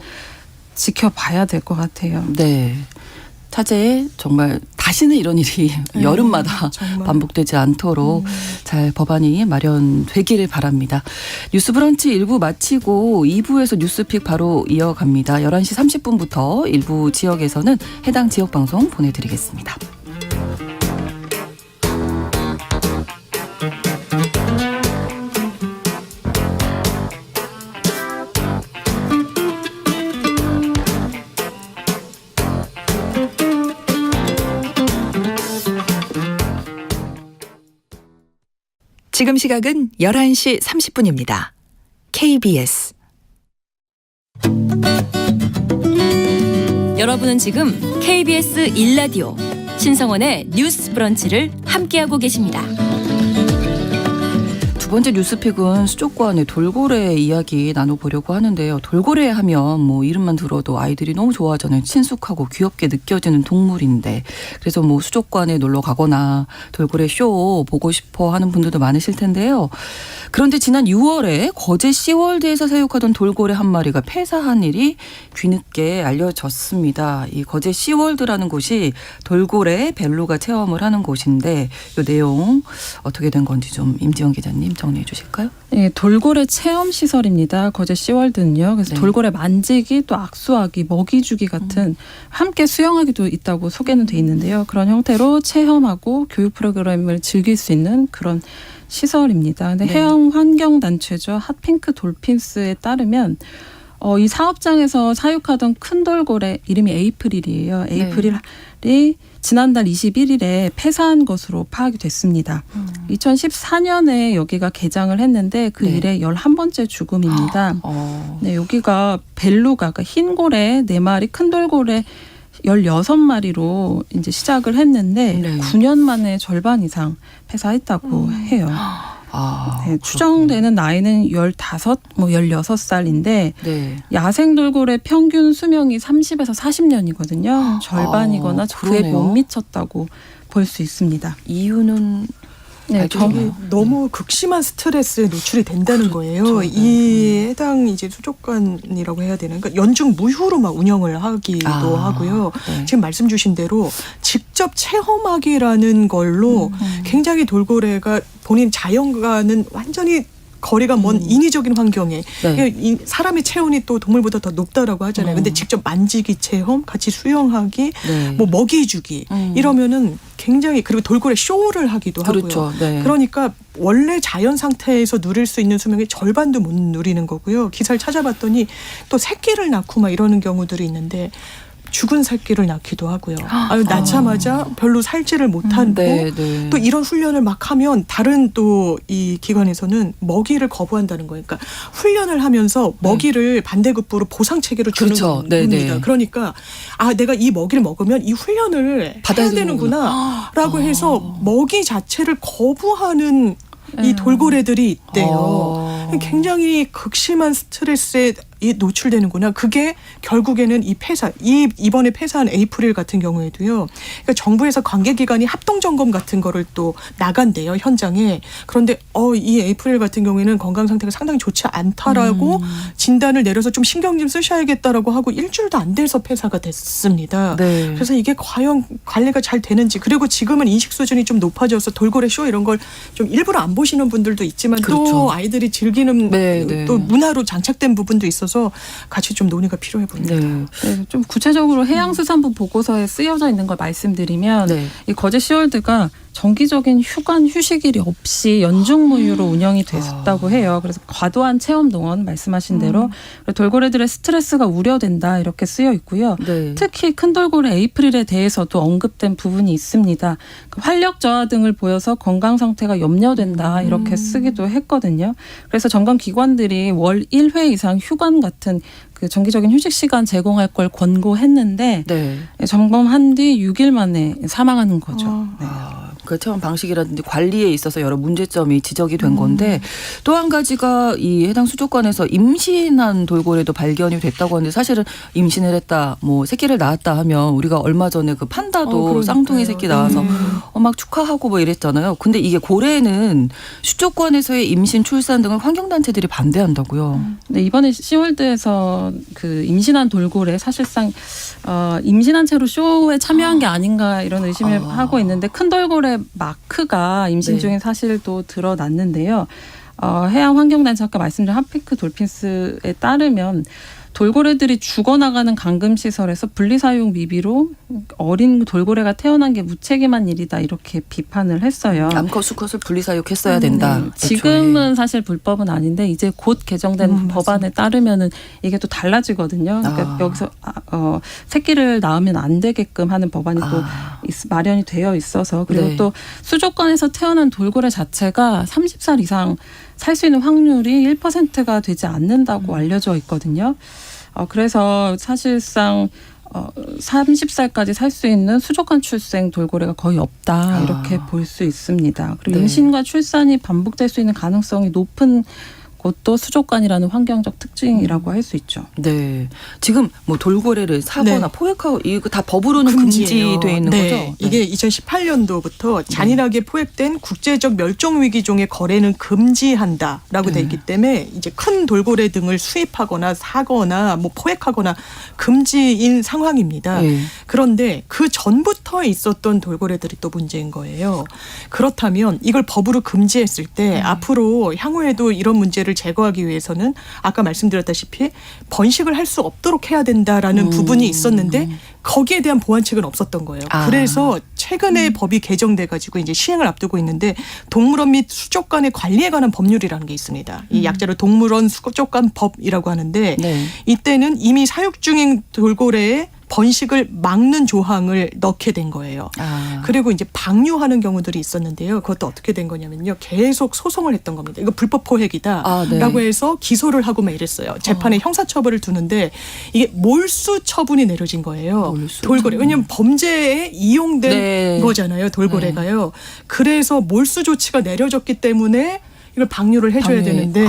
지켜봐야 될 것 같아요. 네. 차제에 정말 다시는 이런 일이 여름마다 정말. 반복되지 않도록 잘 법안이 마련되기를 바랍니다. 뉴스브런치 1부 마치고 2부에서 뉴스픽 바로 이어갑니다. 11시 30분부터 일부 지역에서는 해당 지역 방송 보내드리겠습니다. 지금 시각은 11시 30분입니다. KBS 여러분은 지금 KBS 1라디오 신성원의 뉴스 브런치를 함께하고 계십니다. 두 번째 뉴스픽은 수족관의 돌고래 이야기 나눠보려고 하는데요. 돌고래 하면 뭐 이름만 들어도 아이들이 너무 좋아하잖아요. 친숙하고 귀엽게 느껴지는 동물인데 그래서 뭐 수족관에 놀러 가거나 돌고래 쇼 보고 싶어 하는 분들도 많으실 텐데요. 그런데 지난 6월에 거제 시월드에서 사육하던 돌고래 한 마리가 폐사한 일이 뒤늦게 알려졌습니다. 이 거제 시월드라는 곳이 돌고래 벨루가 체험을 하는 곳인데 이 내용 어떻게 된 건지 좀 임지영 기자님 정리해 주실까요? 네, 돌고래 체험 시설입니다. 거제 시월드는요. 그래서 네. 돌고래 만지기 또 악수하기, 먹이 주기 같은 함께 수영하기도 있다고 소개는 돼 있는데요. 그런 형태로 체험하고 교육 프로그램을 즐길 수 있는 그런 시설입니다. 근데 네. 해양 환경 단체죠. 핫핑크 돌핀스에 따르면 이 사업장에서 사육하던 큰 돌고래 이름이 에이프릴이에요. 에이프릴이 지난달 21일에 폐사한 것으로 파악이 됐습니다. 2014년에 여기가 개장을 했는데 그 네. 이래 11번째 죽음입니다. 네, 여기가 벨루가 그러니까 흰 고래 4마리, 큰 돌고래 16마리로 이제 시작을 했는데 네. 9년 만에 절반 이상 폐사했다고 해요. 네, 추정되는 나이는 15, 16살인데 네. 야생 돌고래 평균 수명이 30에서 40년이거든요. 절반이거나 그에 그러네요. 못 미쳤다고 볼 수 있습니다. 이유는 네, 이게 너무 극심한 스트레스에 노출이 된다는 거예요. 그렇죠. 이 해당 이제 수족관이라고 해야 되나? 그러니까 연중 무휴로 막 운영을 하기도 하고요. 네. 지금 말씀 주신 대로 직접 체험하기라는 걸로 굉장히 돌고래가 본인 자연과는 완전히 거리가 먼 인위적인 환경에 네. 이 사람의 체온이 또 동물보다 더 높다라고 하잖아요. 근데 직접 만지기 체험, 같이 수영하기, 네. 뭐 먹이 주기 이러면은 굉장히 그리고 돌고래 쇼를 하기도 그렇죠. 하고요. 네. 그러니까 원래 자연 상태에서 누릴 수 있는 수명의 절반도 못 누리는 거고요. 기사를 찾아봤더니 또 새끼를 낳고 막 이러는 경우들이 있는데 죽은 새끼를 낳기도 하고요. 낳자마자 별로 살지를 못하고 네, 네. 또 이런 훈련을 막 하면 다른 또 이 기관에서는 먹이를 거부한다는 거예요. 그러니까 훈련을 하면서 먹이를 반대급부로 보상 체계로 주는 그렇죠. 네, 겁니다. 네. 그러니까 내가 이 먹이를 먹으면 이 훈련을 받아야 해야 되는구나라고 해서 먹이 자체를 거부하는 이 돌고래들이 있대요. 굉장히 극심한 스트레스에 노출되는구나. 그게 결국에는 이 폐사, 이번에 폐사한 에이프릴 같은 경우에도요. 그러니까 정부에서 관계기관이 합동점검 같은 거를 또 나간대요, 현장에. 그런데 이 에이프릴 같은 경우에는 건강 상태가 상당히 좋지 않다라고 진단을 내려서 좀 신경 좀 쓰셔야겠다라고 하고 일주일도 안 돼서 폐사가 됐습니다. 네. 그래서 이게 과연 관리가 잘 되는지, 그리고 지금은 인식 수준이 좀 높아져서 돌고래 쇼 이런 걸 좀 일부러 안 보시는 분들도 있지만 그렇죠. 또 아이들이 즐기는 네, 네. 또 문화로 장착된 부분도 있어서 같이 좀 논의가 필요해 보입니다. 네. 네, 좀 구체적으로 해양수산부 보고서에 쓰여져 있는 걸 말씀드리면 네. 이 거제 시월드가 정기적인 휴식일이 없이 연중무휴로 운영이 됐다고 해요. 그래서 과도한 체험 동원 말씀하신 대로 돌고래들의 스트레스가 우려된다 이렇게 쓰여 있고요. 네. 특히 큰 돌고래 에이프릴에 대해서도 언급된 부분이 있습니다. 활력 저하 등을 보여서 건강 상태가 염려된다 이렇게 쓰기도 했거든요. 그래서 정관 기관들이 월 1회 이상 휴관 같은 그 정기적인 휴식 시간 제공할 걸 권고했는데 네. 점검한 뒤 6일 만에 사망하는 거죠. 네. 그 체험 방식이라든지 관리에 있어서 여러 문제점이 지적이 된 건데 또 한 가지가 이 해당 수족관에서 임신한 돌고래도 발견이 됐다고 하는데 사실은 임신을 했다, 뭐 새끼를 낳았다 하면 우리가 얼마 전에 그 판다도 쌍둥이 새끼 낳아서 막 축하하고 뭐 이랬잖아요. 근데 이게 고래는 수족관에서의 임신, 출산 등을 환경단체들이 반대한다고요. 네, 이번에 시월드에서 그 임신한 돌고래 사실상 임신한 채로 쇼에 참여한 게 아닌가 이런 의심을 하고 있는데 큰 돌고래 마크가 임신 네. 중인 사실도 드러났는데요. 해양환경단체 아까 말씀드린 핫핑크 돌핀스에 따르면 돌고래들이 죽어나가는 감금시설에서 분리사육 미비로 어린 돌고래가 태어난 게 무책임한 일이다 이렇게 비판을 했어요. 암컷 수컷을 분리사육했어야 된다. 지금은 사실 불법은 아닌데 이제 곧 개정된 법안에 따르면은 이게 또 달라지거든요. 그러니까 여기서 새끼를 낳으면 안 되게끔 하는 법안이 또 마련이 되어 있어서 그리고 네. 또 수족관에서 태어난 돌고래 자체가 30살 이상 살 수 있는 확률이 1%가 되지 않는다고 알려져 있거든요. 그래서 사실상 30살까지 살 수 있는 수족관 출생 돌고래가 거의 없다 이렇게 볼 수 있습니다. 그리고 네. 임신과 출산이 반복될 수 있는 가능성이 높은 곳도 수족관이라는 환경적 특징이라고 할 수 있죠. 네, 지금 뭐 돌고래를 사거나 네. 포획하고 이거 다 법으로는 금지예요. 금지돼 있는 네. 거죠. 이게 2018년도부터 잔인하게 포획된 국제적 멸종위기종의 거래는 금지한다라고 돼 있기 때문에 이제 큰 돌고래 등을 수입하거나 사거나 뭐 포획하거나 금지인 상황입니다. 네. 그런데 그 전부터 있었던 돌고래들이 또 문제인 거예요. 그렇다면 이걸 법으로 금지했을 때 앞으로 향후에도 이런 문제를 제거하기 위해서는 아까 말씀드렸다시피 번식을 할 수 없도록 해야 된다라는 부분이 있었는데 거기에 대한 보완책은 없었던 거예요. 그래서 최근에 법이 개정돼 가지고 이제 시행을 앞두고 있는데 동물원 및 수족관의 관리에 관한 법률이라는 게 있습니다. 이 약자로 동물원 수족관 법이라고 하는데 네. 이때는 이미 사육 중인 돌고래의 번식을 막는 조항을 넣게 된 거예요. 그리고 이제 방류하는 경우들이 있었는데요. 그것도 어떻게 된 거냐면요. 계속 소송을 했던 겁니다. 이거 불법 포획이다라고 해서 기소를 하고 막 이랬어요. 재판에 형사처벌을 두는데 이게 몰수 처분이 내려진 거예요. 돌고래. 왜냐하면 범죄에 이용된 네. 거잖아요. 돌고래가요. 그래서 몰수 조치가 내려졌기 때문에 이걸 방류를 해줘야 되는데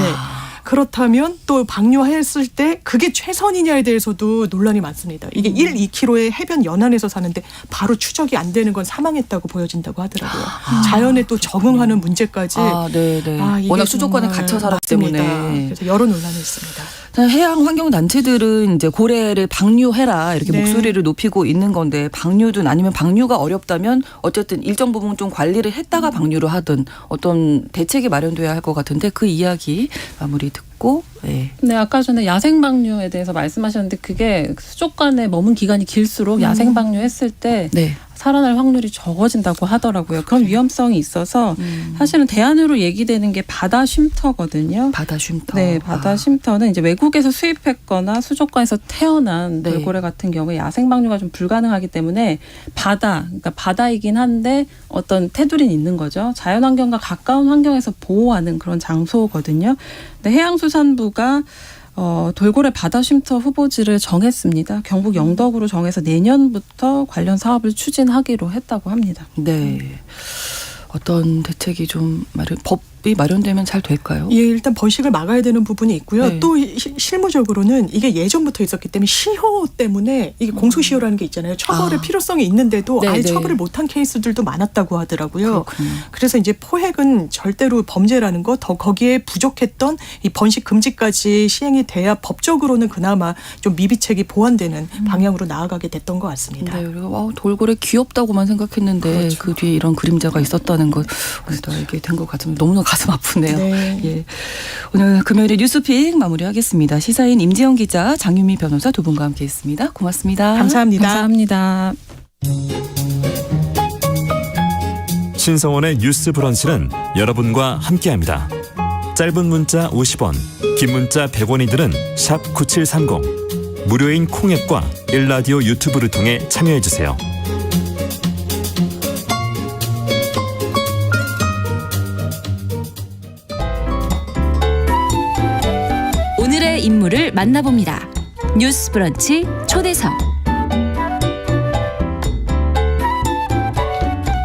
그렇다면 또 방류했을 때 그게 최선이냐에 대해서도 논란이 많습니다. 이게 1, 2km의 해변 연안에서 사는데 바로 추적이 안 되는 건 사망했다고 보여진다고 하더라고요. 자연에 또 적응하는 문제까지. 네네. 이게 워낙 수족관에 정말 갇혀 살았기 맞습니다. 때문에. 그래서 여러 논란이 있습니다. 해양 환경 단체들은 이제 고래를 방류해라 이렇게 네. 목소리를 높이고 있는 건데 방류든 아니면 방류가 어렵다면 어쨌든 일정 부분 좀 관리를 했다가 방류를 하든 어떤 대책이 마련돼야 할 것 같은데 그 이야기 마무리 듣고. 네. 네, 아까 전에 야생 방류에 대해서 말씀하셨는데 그게 수족관에 머문 기간이 길수록 야생 방류했을 때 네. 살아날 확률이 적어진다고 하더라고요. 그런 위험성이 있어서 사실은 대안으로 얘기되는 게 바다 쉼터거든요. 바다 쉼터. 네, 바다 쉼터는 이제 외국에서 수입했거나 수족관에서 태어난 네. 돌고래 같은 경우에 야생 방류가 좀 불가능하기 때문에 그러니까 바다이긴 한데 어떤 테두리는 있는 거죠. 자연환경과 가까운 환경에서 보호하는 그런 장소거든요. 근데 해양수산부가 돌고래 바다 쉼터 후보지를 정했습니다. 경북 영덕으로 정해서 내년부터 관련 사업을 추진하기로 했다고 합니다. 네. 어떤 대책이 좀 법이 마련되면 잘 될까요? 예, 일단 번식을 막아야 되는 부분이 있고요. 네. 또 실무적으로는 이게 예전부터 있었기 때문에 시효 때문에 이게 공소시효라는 게 있잖아요. 처벌의 필요성이 있는데도 네, 아예 네. 처벌을 못한 케이스들도 많았다고 하더라고요. 그렇군요. 그래서 이제 포획은 절대로 범죄라는 거, 더 거기에 부족했던 이 번식 금지까지 시행이 돼야 법적으로는 그나마 좀 미비책이 보완되는 방향으로 나아가게 됐던 것 같습니다. 네, 그리고 돌고래 귀엽다고만 생각했는데 그렇죠. 그 뒤에 이런 그림자가 있었다는 걸 오늘 또 알게 된 것 같습니다. 너무나 가슴 아프네요. 네. 예. 오늘 금요일에 뉴스픽 마무리하겠습니다. 시사인 임지영 기자, 장유미 변호사 두 분과 함께했습니다. 고맙습니다. 감사합니다. 감사합니다. 신성원의 뉴스 브런치는 여러분과 함께합니다. 짧은 문자 50원, 긴 문자 100원이들은 샵 9730, 무료인 콩앱과 일라디오 유튜브를 통해 참여해주세요. 오늘의 인물을 만나봅니다. 뉴스 브런치 초대석.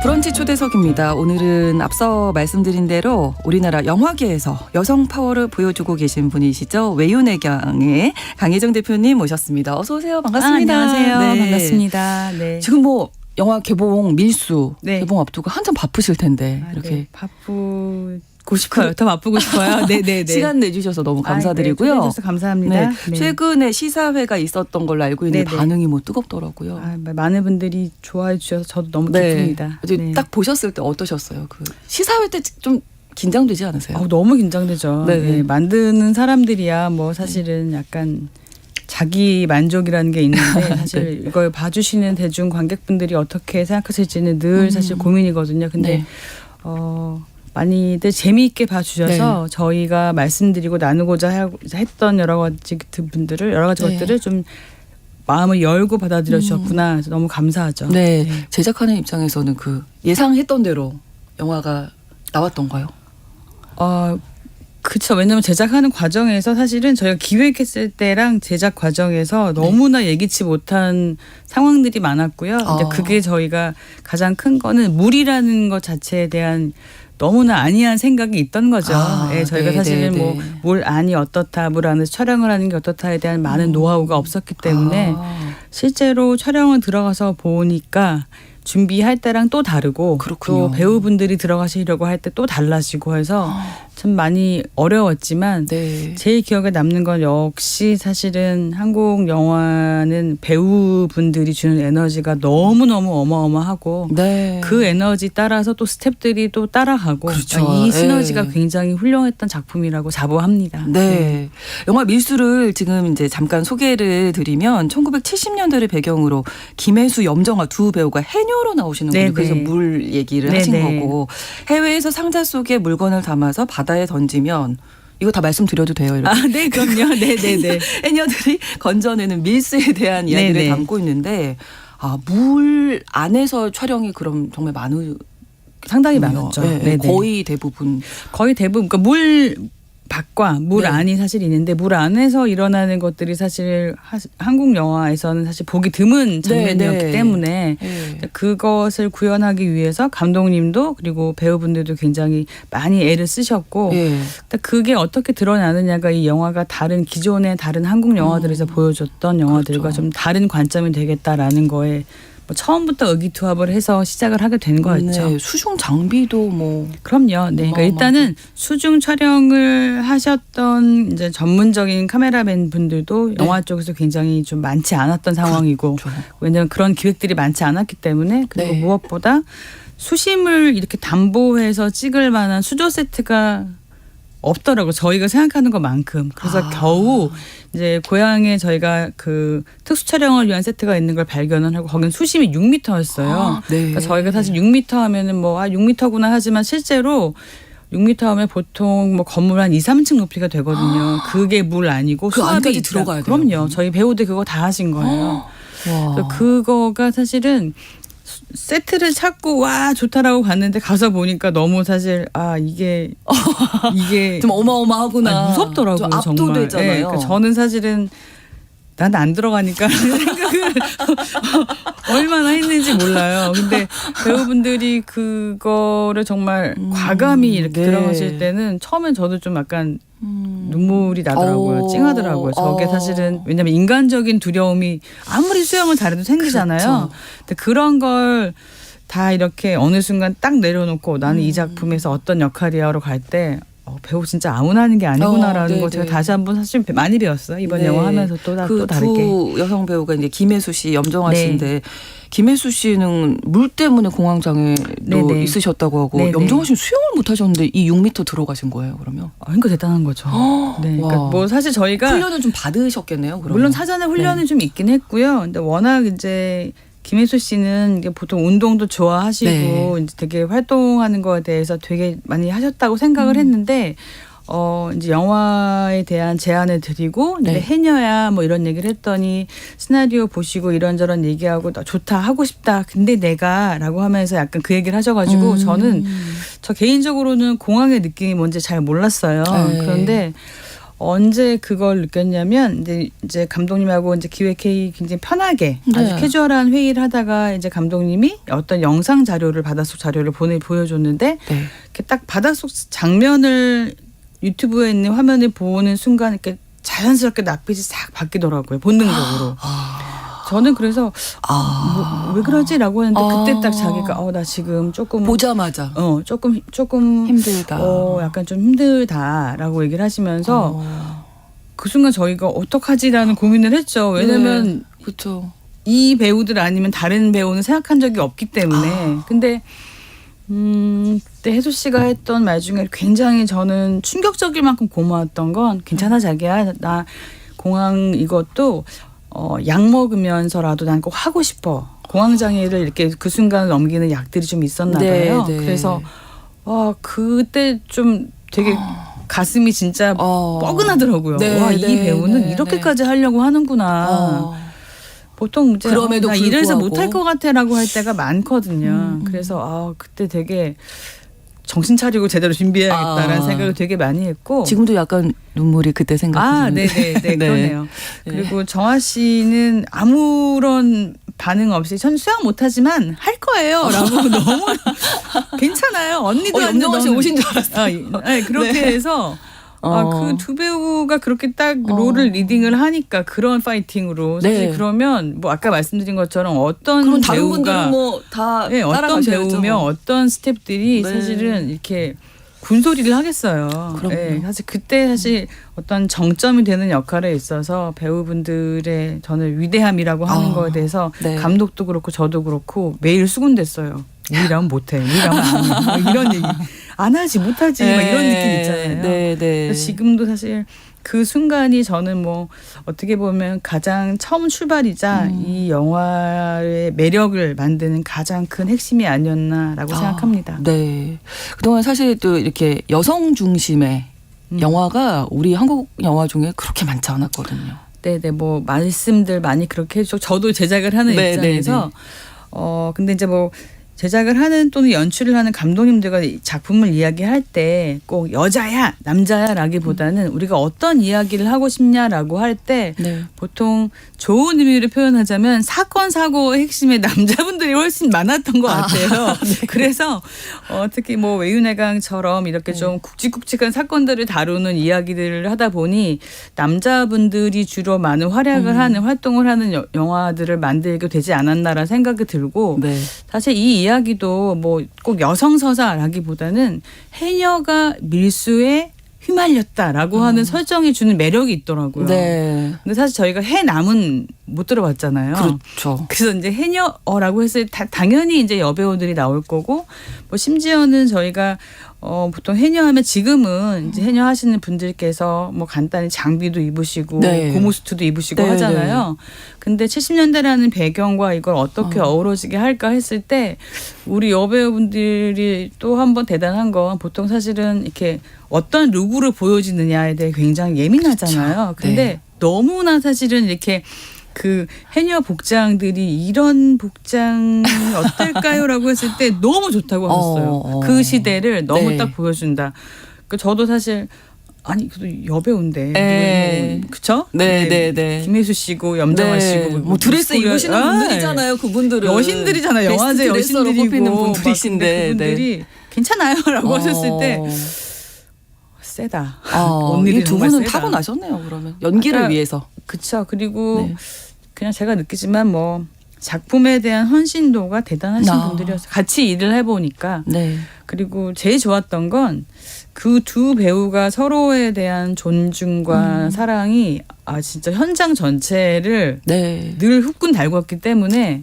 브런치 브런치 초대석입니다. 오늘은 앞서 말씀드린 대로 우리나라 영화계에서 여성 파워를 보여주고 계신 분이시죠. 외유내경의 강혜정 대표님 모셨습니다. 어서 오세요. 반갑습니다. 안녕하세요. 네. 반갑습니다. 네. 지금 뭐 영화 개봉 밀수 네. 개봉 앞두고 한참 바쁘실 텐데 이렇게 네. 바쁘고 싶어요. 더 바쁘고 싶어요. 네네네. 시간 내주셔서 너무 감사드리고요. 해주셔서 감사합니다. 네. 네. 최근에 시사회가 있었던 걸로 알고 있는데 네네. 반응이 뭐 뜨겁더라고요. 많은 분들이 좋아해 주셔서 저도 너무 기쁩니다. 이제 네. 딱 보셨을 때 어떠셨어요? 그 시사회 때 좀 긴장되지 않으세요? 너무 긴장되죠. 네네. 네. 만드는 사람들이야 뭐 사실은 약간 자기 만족이라는 게 있는데 사실 이걸 봐주시는 대중 관객분들이 어떻게 생각하실지는 늘 사실 고민이거든요. 근데 네. 많이들 재미있게 봐주셔서 저희가 말씀드리고 나누고자 했던 여러 가지 것들을 좀 마음을 열고 받아들여 주셨구나. 너무 감사하죠. 네. 제작하는 입장에서는 그 예상했던 대로 영화가 나왔던가요? 그렇죠. 왜냐하면 제작하는 과정에서 사실은 저희가 기획했을 때랑 제작 과정에서 너무나 예기치 못한 상황들이 많았고요. 이제 그게 저희가 가장 큰 거는 물이라는 것 자체에 대한 너무나 안이한 생각이 있던 거죠. 저희가 사실은 뭐 물 안이 어떻다, 물 안에서 촬영을 하는 게 어떻다에 대한 많은 노하우가 없었기 때문에 실제로 촬영을 들어가서 보니까 준비할 때랑 또 다르고 그렇군요. 또 배우분들이 들어가시려고 할 때 또 달라지고 해서 참 많이 어려웠지만 제일 기억에 남는 건 역시 사실은 한국 영화는 배우분들이 주는 에너지가 너무너무 어마어마하고 그 에너지 따라서 또 스태프들이 또 따라가고 그렇죠. 이 시너지가 굉장히 훌륭했던 작품이라고 자부합니다. 네. 영화 밀수를 지금 이제 잠깐 소개를 드리면 1970년대를 배경으로 김혜수, 염정아 두 배우가 해녀로 나오시는 분이 그래서 물 얘기를 하신 거고 해외에서 상자 속에 물건을 담아서 바다에 던지면 이거 다 말씀드려도 돼요? 이렇게. 네, 그럼요. 네네네. 해녀들이 건져내는 밀수에 대한 이야기를 담고 있는데 물 안에서 촬영이 그럼 정말 상당히 많았죠. 네, 거의 대부분. 그러니까 물 밖과 물 안이 사실 있는데 물 안에서 일어나는 것들이 사실 한국 영화에서는 사실 보기 드문 장면이었기 때문에 그것을 구현하기 위해서 감독님도 그리고 배우분들도 굉장히 많이 애를 쓰셨고 그게 어떻게 드러나느냐가 이 영화가 기존의 다른 한국 영화들에서 보여줬던 영화들과 좀 다른 관점이 되겠다라는 거에 처음부터 의기투합을 해서 시작을 하게 된 거였죠. 네, 수중 장비도 그럼요. 네. 그러니까 일단은 수중 촬영을 하셨던 이제 전문적인 카메라맨 분들도 영화 쪽에서 굉장히 좀 많지 않았던 상황이고 왜냐하면 그런 기획들이 많지 않았기 때문에 그리고 무엇보다 수심을 이렇게 담보해서 찍을 만한 수조 세트가 없더라고요. 저희가 생각하는 것만큼. 그래서 겨우 이제 고향에 저희가 그 특수 촬영을 위한 세트가 있는 걸 발견을 하고 거긴 수심이 6m였어요. 그러니까 저희가 사실 6m 하면은 6m구나 하지만 실제로 6m 하면 보통 건물 한 2, 3층 높이가 되거든요. 그게 물 아니고 그 안까지 들어가야 돼요. 그럼요. 저희 배우들 그거 다 하신 거예요. 그거가 사실은 세트를 찾고 와 좋다라고 갔는데 가서 보니까 너무 사실 이게 좀 어마어마하구나. 무섭더라고요. 좀 압도되잖아요. 정말. 그러니까 저는 사실은 난 안 들어가니까 생각을 얼마나 했는지 몰라요. 근데 배우분들이 그거를 정말 과감히 이렇게 들어가실 때는 처음엔 저도 좀 약간 눈물이 나더라고요. 찡하더라고요. 저게 사실은 왜냐하면 인간적인 두려움이 아무리 수영을 잘해도 생기잖아요. 근데 그런 걸 다 이렇게 어느 순간 딱 내려놓고 나는 이 작품에서 어떤 역할이야로 갈 때 배우 진짜 아무나 하는 게 아니구나라는 거 제가 다시 한번 사실 많이 배웠어요. 이번 영화 하면서 또 다르게. 두 여성 배우가 이제 김혜수 씨, 염정아 씨인데 김혜수 씨는 물 때문에 공황장애도 있으셨다고 하고 염정아 씨는 수영을 못 하셨는데 이 6m 들어가신 거예요, 그러면? 그러니까 대단한 거죠. 그러니까 사실 저희가 훈련을 좀 받으셨겠네요, 그러면. 물론 사전에 훈련이 좀 있긴 했고요. 근데 워낙 이제 김혜수 씨는 보통 운동도 좋아하시고 이제 되게 활동하는 거에 대해서 되게 많이 하셨다고 생각을 했는데 이제 영화에 대한 제안을 드리고 이제 해녀야 이런 얘기를 했더니 시나리오 보시고 이런저런 얘기하고 나 좋다 하고 싶다 근데 내가라고 하면서 약간 그 얘기를 하셔가지고 저는 저 개인적으로는 공항의 느낌이 뭔지 잘 몰랐어요. 그런데 언제 그걸 느꼈냐면 이제 감독님하고 이제 기획회의 굉장히 편하게 아주 캐주얼한 회의를 하다가 이제 감독님이 어떤 영상 자료를 바닷속 자료를 보여줬는데 이렇게 딱 바닷속 장면을 유튜브에 있는 화면을 보는 순간 이렇게 자연스럽게 낯빛이 싹 바뀌더라고요. 본능적으로. 저는 그래서 왜 그러지라고 했는데 그때 딱 자기가 나 지금 조금 보자마자 조금 힘들다. 약간 좀 힘들다라고 얘기를 하시면서 그 순간 저희가 어떡하지라는 고민을 했죠. 왜냐면 그렇죠. 이 배우들 아니면 다른 배우는 생각한 적이 없기 때문에. 근데 그때 혜수 씨가 했던 말 중에 굉장히 저는 충격적일 만큼 고마웠던 건 괜찮아 자기야. 나 공항 이것도 약 먹으면서라도 난 꼭 하고 싶어. 공황장애를 이렇게 그 순간을 넘기는 약들이 좀 있었나 봐요. 그래서 그때 좀 되게 가슴이 진짜 뻐근하더라고요. 이 배우는 이렇게까지 하려고 하는구나. 보통 이제 그럼에도 나 불구하고. 이래서 못할 것 같아라고 할 때가 많거든요. 그래서 그때 되게 정신 차리고 제대로 준비해야겠다라는 생각을 되게 많이 했고 지금도 약간 눈물이 그때 생각나는데. 네네 그러네요. 그리고 정아 씨는 아무런 반응 없이 전 수영 못하지만 할 거예요라고 너무 괜찮아요. 언니도 염정아 씨 오신 줄 알았어요. 그렇게 해서 그 두 배우가 그렇게 딱 롤을 리딩을 하니까 그런 파이팅으로 사실 그러면 뭐 아까 말씀드린 것처럼 어떤 그럼 다른 배우가 분들은 뭐 다 어떤 배우며 어떤 스태프들이 사실은 이렇게 군소리를 하겠어요. 사실 그때 사실 어떤 정점이 되는 역할에 있어서 배우분들의 저는 위대함이라고 하는 거에 대해서 감독도 그렇고 저도 그렇고 매일 수군댔어요. 우리라면 못해. 우리라면 안 해. 뭐 이런 얘기. 안 하지 못하지. 막 이런 느낌 있잖아요. 그래서 지금도 사실 그 순간이 저는 뭐 어떻게 보면 가장 처음 출발이자 이 영화의 매력을 만드는 가장 큰 핵심이 아니었나라고 생각합니다. 네. 그동안 사실 또 이렇게 여성 중심의 영화가 우리 한국 영화 중에 그렇게 많지 않았거든요. 네네. 뭐 말씀들 많이 그렇게 해주죠. 저도 제작을 하는 입장에서 근데 이제 뭐 제작을 하는 또는 연출을 하는 감독님들과 작품을 이야기할 때 꼭 여자야 남자야라기보다는 우리가 어떤 이야기를 하고 싶냐라고 할 때 보통 좋은 의미로 표현하자면 사건 사고의 핵심에 남자분들이 훨씬 많았던 것 같아요. 그래서 특히 뭐 외유내강처럼 이렇게 좀 굵직굵직한 사건들을 다루는 이야기들을 하다 보니 남자분들이 주로 많은 활약을 하는 활동을 하는 영화들을 만들게 되지 않았나라는 생각이 들고 사실 이 이야기도 뭐 꼭 여성 서사라기보다는 해녀가 밀수에 휘말렸다라고 하는 설정이 주는 매력이 있더라고요. 근데 사실 저희가 해남은 못 들어봤잖아요. 그렇죠. 그래서 이제 해녀라고 했을 때 당연히 이제 여배우들이 나올 거고 뭐 심지어는 저희가 보통 해녀하면 지금은 이제 해녀 하시는 분들께서 뭐 간단히 장비도 입으시고 고무수트도 입으시고 하잖아요. 근데 70년대라는 배경과 이걸 어떻게 어우러지게 할까 했을 때 우리 여배우분들이 또 한 번 대단한 건 보통 사실은 이렇게 어떤 룩으로 보여지느냐에 대해 굉장히 예민하잖아요. 근데 너무나 사실은 이렇게 그 해녀 복장들이 이런 복장이 어떨까요라고 했을 때 너무 좋다고 하셨어요. 그 시대를 너무 딱 보여준다. 그 저도 사실 아니 그래도 여배우인데 그쵸? 김혜수 씨고 염정아 씨고 뭐 드레스 입으시는 분들이잖아요. 그분들은 여신들이잖아요. 영화제 여신들이고 뽑히는 분들이신데 그분들이 괜찮아요라고 하셨을 때 세다. 이 두 분은 타고나셨네요. 그러면 연기를 위해서. 그렇죠. 그리고 그냥 제가 느끼지만 뭐 작품에 대한 헌신도가 대단하신 분들이었어요. 같이 일을 해보니까. 그리고 제일 좋았던 건 그 두 배우가 서로에 대한 존중과 사랑이 진짜 현장 전체를 늘 후끈 달궜기 때문에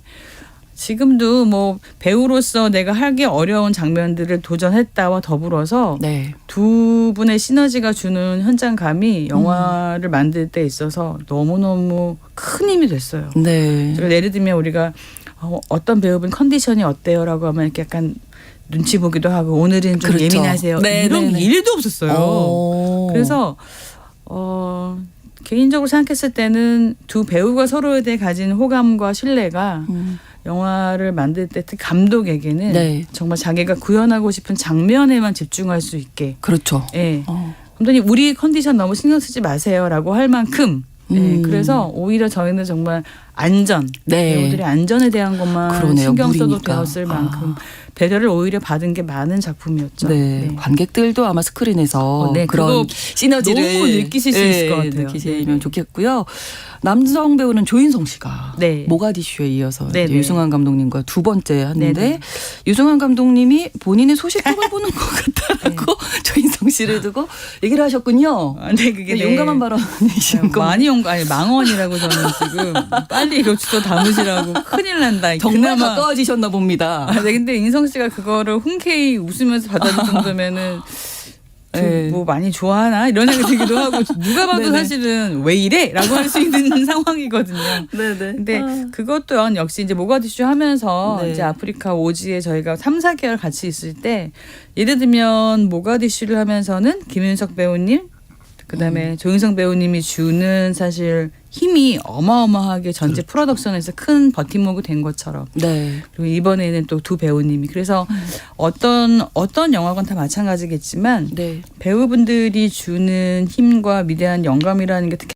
지금도 뭐 배우로서 내가 하기 어려운 장면들을 도전했다와 더불어서 두 분의 시너지가 주는 현장감이 영화를 만들 때 있어서 너무너무 큰 힘이 됐어요. 예를 들면 우리가 어떤 배우분 컨디션이 어때요라고 하면 이렇게 약간 눈치 보기도 하고 오늘은 좀 예민하세요. 이런 일도 없었어요. 그래서 개인적으로 생각했을 때는 두 배우가 서로에 대해 가진 호감과 신뢰가 영화를 만들 때 특히 감독에게는 정말 자기가 구현하고 싶은 장면에만 집중할 수 있게 감독님 우리 컨디션 너무 신경 쓰지 마세요라고 할 만큼 네, 그래서 오히려 저희는 정말 안전, 네. 배우들의 안전에 대한 것만 그러네요. 신경 써도 무리니까. 되었을 만큼 배려를 오히려 받은 게 많은 작품이었죠. 네. 관객들도 아마 스크린에서 네, 그런 그거 시너지를 너무 느끼실 수 있을 것 같아요. 느끼시면 좋겠고요. 남성 배우는 조인성 씨가 네. 모가디슈에 이어서 네, 이제 네. 유승환 감독님과 두 번째 하는데 네, 네. 유승환 감독님이 본인의 소식통을 보는 것 같다라고 조인성 씨를 두고 얘기를 하셨군요. 아, 네, 그게 네. 용감한 발언이신 거 많이 아니 망언이라고 저는 지금 빨리 이거 주소 담으시라고 큰일 난다. 정말 그나마 가까워지셨나 봅니다. 아, 네, 근데 인성 씨가 그거를 흔쾌히 웃으면서 받아줄 정도면은 네. 뭐 많이 좋아하나 이런 생각이 들기도 하고 누가 봐도 네네. 사실은 왜 이래?라고 할 수 있는 상황이거든요. 네네. 근데 그것도 역시 이제 모가디슈 하면서 네. 이제 아프리카 오지에 저희가 3-4개월 같이 있을 때 예를 들면 모가디슈를 하면서는 김윤석 배우님 그다음에 조인성 배우님이 주는 사실 힘이 어마어마하게 전체 프로덕션에서 큰 버팀목이 된 것처럼 네. 그리고 이번에는 또 두 배우님이 그래서 어떤 영화건 다 마찬가지겠지만 네. 배우분들이 주는 힘과 위대한 영감이라는 게 특히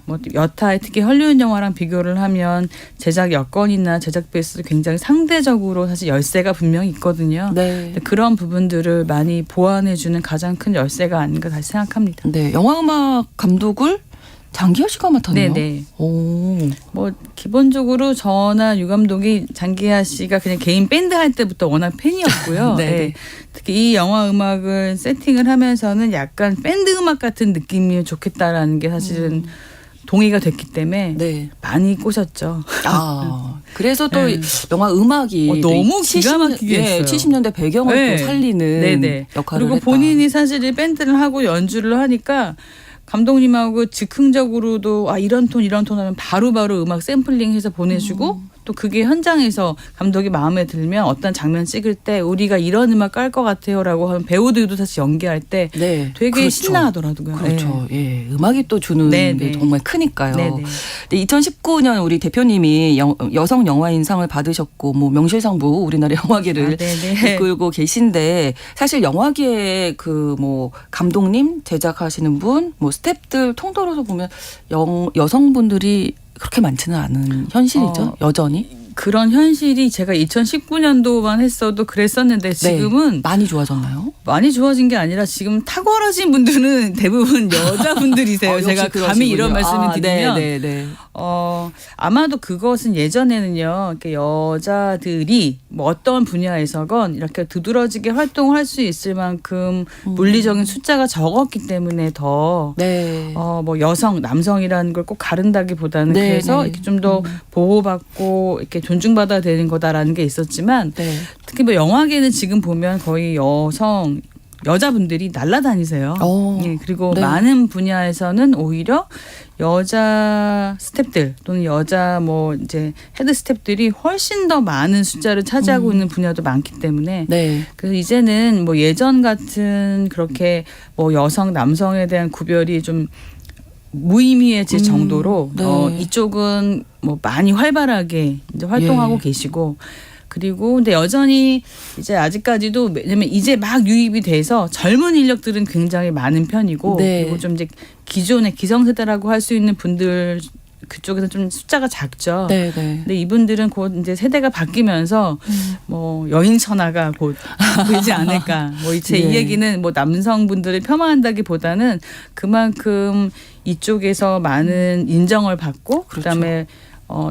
뭐 여타 특히 헐리우드 영화랑 비교를 하면 제작 여건이나 제작 베이스도 굉장히 상대적으로 사실 열세가 분명히 있거든요. 네. 근데 그런 부분들을 많이 보완해주는 가장 큰 열세가 아닌가 다시 생각합니다. 네. 영화음악 감독을 장기하 씨가 맡았네요. 네네. 오. 뭐 기본적으로 저나 유 감독이 장기하 씨가 그냥 개인 밴드 할 때부터 워낙 팬이었고요. 네네. 네. 특히 이 영화 음악을 세팅을 하면서는 약간 밴드 음악 같은 느낌이 좋겠다라는 게 사실은 동의가 됐기 때문에 네. 많이 꼬셨죠. 아, 그래서 또 네. 영화 음악이 너무 기가 막히게 했어요. 70년대 배경을 네. 또 살리는 네네. 역할을 그리고 했다. 본인이 사실 밴드를 하고 연주를 하니까 감독님하고 즉흥적으로도 이런 톤 하면 바로바로 음악 샘플링해서 보내주고 또 그게 현장에서 감독이 마음에 들면 어떤 장면 찍을 때 우리가 이런 음악 깔 것 같아요라고 하면 배우들도 사실 연기할 때 네. 되게 그렇죠. 신나하더라고요. 그렇죠. 예. 음악이 또 주는 네, 게 네. 정말 크니까요. 네, 네. 근데 2019년 우리 대표님이 여성 영화인상을 받으셨고 뭐 명실상부 우리나라 영화계를 네네. 이끌고 계신데 사실 영화계의 그 뭐 감독님 제작하시는 분 뭐 스태프들 통틀어서 보면 여성분들이 그렇게 많지는 않은 현실이죠. 여전히. 그런 현실이 제가 2019년도만 했어도 그랬었는데 지금은 많이 좋아졌나요? 많이 좋아진 게 아니라 지금 탁월하신 분들은 대부분 여자분들이세요. 제가 역시 감히 이런 그러시군요. 말씀을 드리면 네. 아마도 그것은 예전에는요. 이렇게 여자들이 뭐 어떤 분야에서건 이렇게 두드러지게 활동을 할 수 있을 만큼 물리적인 숫자가 적었기 때문에 더 네. 뭐 여성, 남성이라는 걸 꼭 가른다기보다는 네, 그래서 네. 이렇게 좀 더 보호받고 이렇게 존중받아야 되는 거다라는 게 있었지만 네. 특히 뭐 영화계는 지금 보면 거의 여자분들이 날아다니세요. 예, 그리고 네. 많은 분야에서는 오히려 여자 스태프들 또는 여자 뭐 이제 헤드 스태프들이 훨씬 더 많은 숫자를 차지하고 있는 분야도 많기 때문에 네. 그래서 이제는 뭐 예전 같은 그렇게 뭐 여성 남성에 대한 구별이 좀 무의미해질 정도로 네. 이쪽은 뭐 많이 활발하게 이제 활동하고 예. 계시고 그리고 근데 여전히 이제 아직까지도 왜냐면 이제 막 유입이 돼서 젊은 인력들은 굉장히 많은 편이고 네. 그리고 좀 이제 기존의 기성세대라고 할 수 있는 분들 그쪽에서 좀 숫자가 작죠. 네. 근데 이분들은 곧 이제 세대가 바뀌면서 뭐 여인천하가 곧 보이지 않을까. 뭐 제 이 예. 얘기는 뭐 남성분들을 폄하한다기보다는 그만큼 이쪽에서 많은 인정을 받고 그렇죠. 그다음에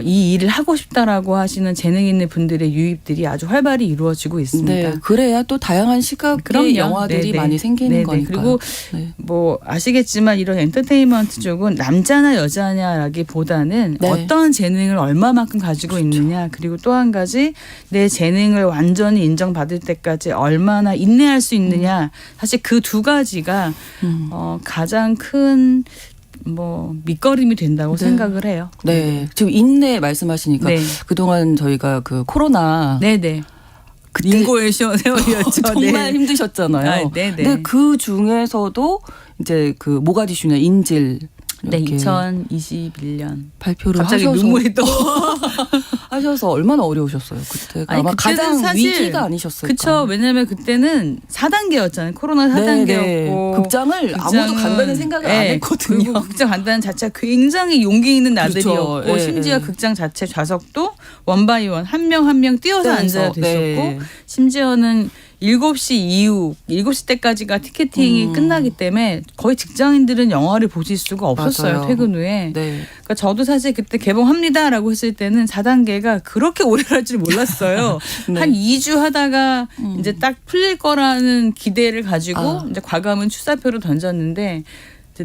이 일을 하고 싶다라고 하시는 재능 있는 분들의 유입들이 아주 활발히 이루어지고 있습니다. 네, 그래야 또 다양한 시각의 그럼요. 영화들이 네네. 많이 생기는 네네. 거니까요. 그리고 네. 뭐 아시겠지만 이런 엔터테인먼트 쪽은 남자나 여자냐라기보다는 네. 어떤 재능을 얼마만큼 가지고 있느냐 그리고 또 한 가지 내 재능을 완전히 인정받을 때까지 얼마나 인내할 수 있느냐 사실 그 두 가지가 가장 큰 뭐 밑거름이 된다고 네. 생각을 해요. 네, 지금 인내 말씀하시니까 네. 그동안 저희가 그 코로나 네네. 그때 인고의 세월이었죠. 정말 네. 힘드셨잖아요. 네네. 근데 그 중에서도 이제 그 모가디슈나 인질 네, 이렇게 2021년 발표를 갑자기 하셔서 눈물이 또 하셔서 얼마나 어려우셨어요 그때? 아니, 아마 그때는 가장 사실 위기가 아니셨을까? 그쵸. 왜냐면 그때는 4단계였잖아요. 코로나 4단계였고. 극장을 아무도 간다는 생각을 안 했거든요. 그리고 극장 간다는 자체가 굉장히 용기 있는 나들이었고 그렇죠. 심지어 극장 자체 좌석도 원바이원 한 명 한 명 띄어서 앉아야 됐었고 심지어는 7시 이후 7시 때까지가 티켓팅이 끝나기 때문에 거의 직장인들은 영화를 보실 수가 없었어요. 맞아요. 퇴근 후에. 네. 그러니까 저도 사실 그때 개봉합니다라고 했을 때는 4단계가 그렇게 오래 갈 줄 몰랐어요. 네. 한 2주 하다가 이제 딱 풀릴 거라는 기대를 가지고 이제 과감은 출사표로 던졌는데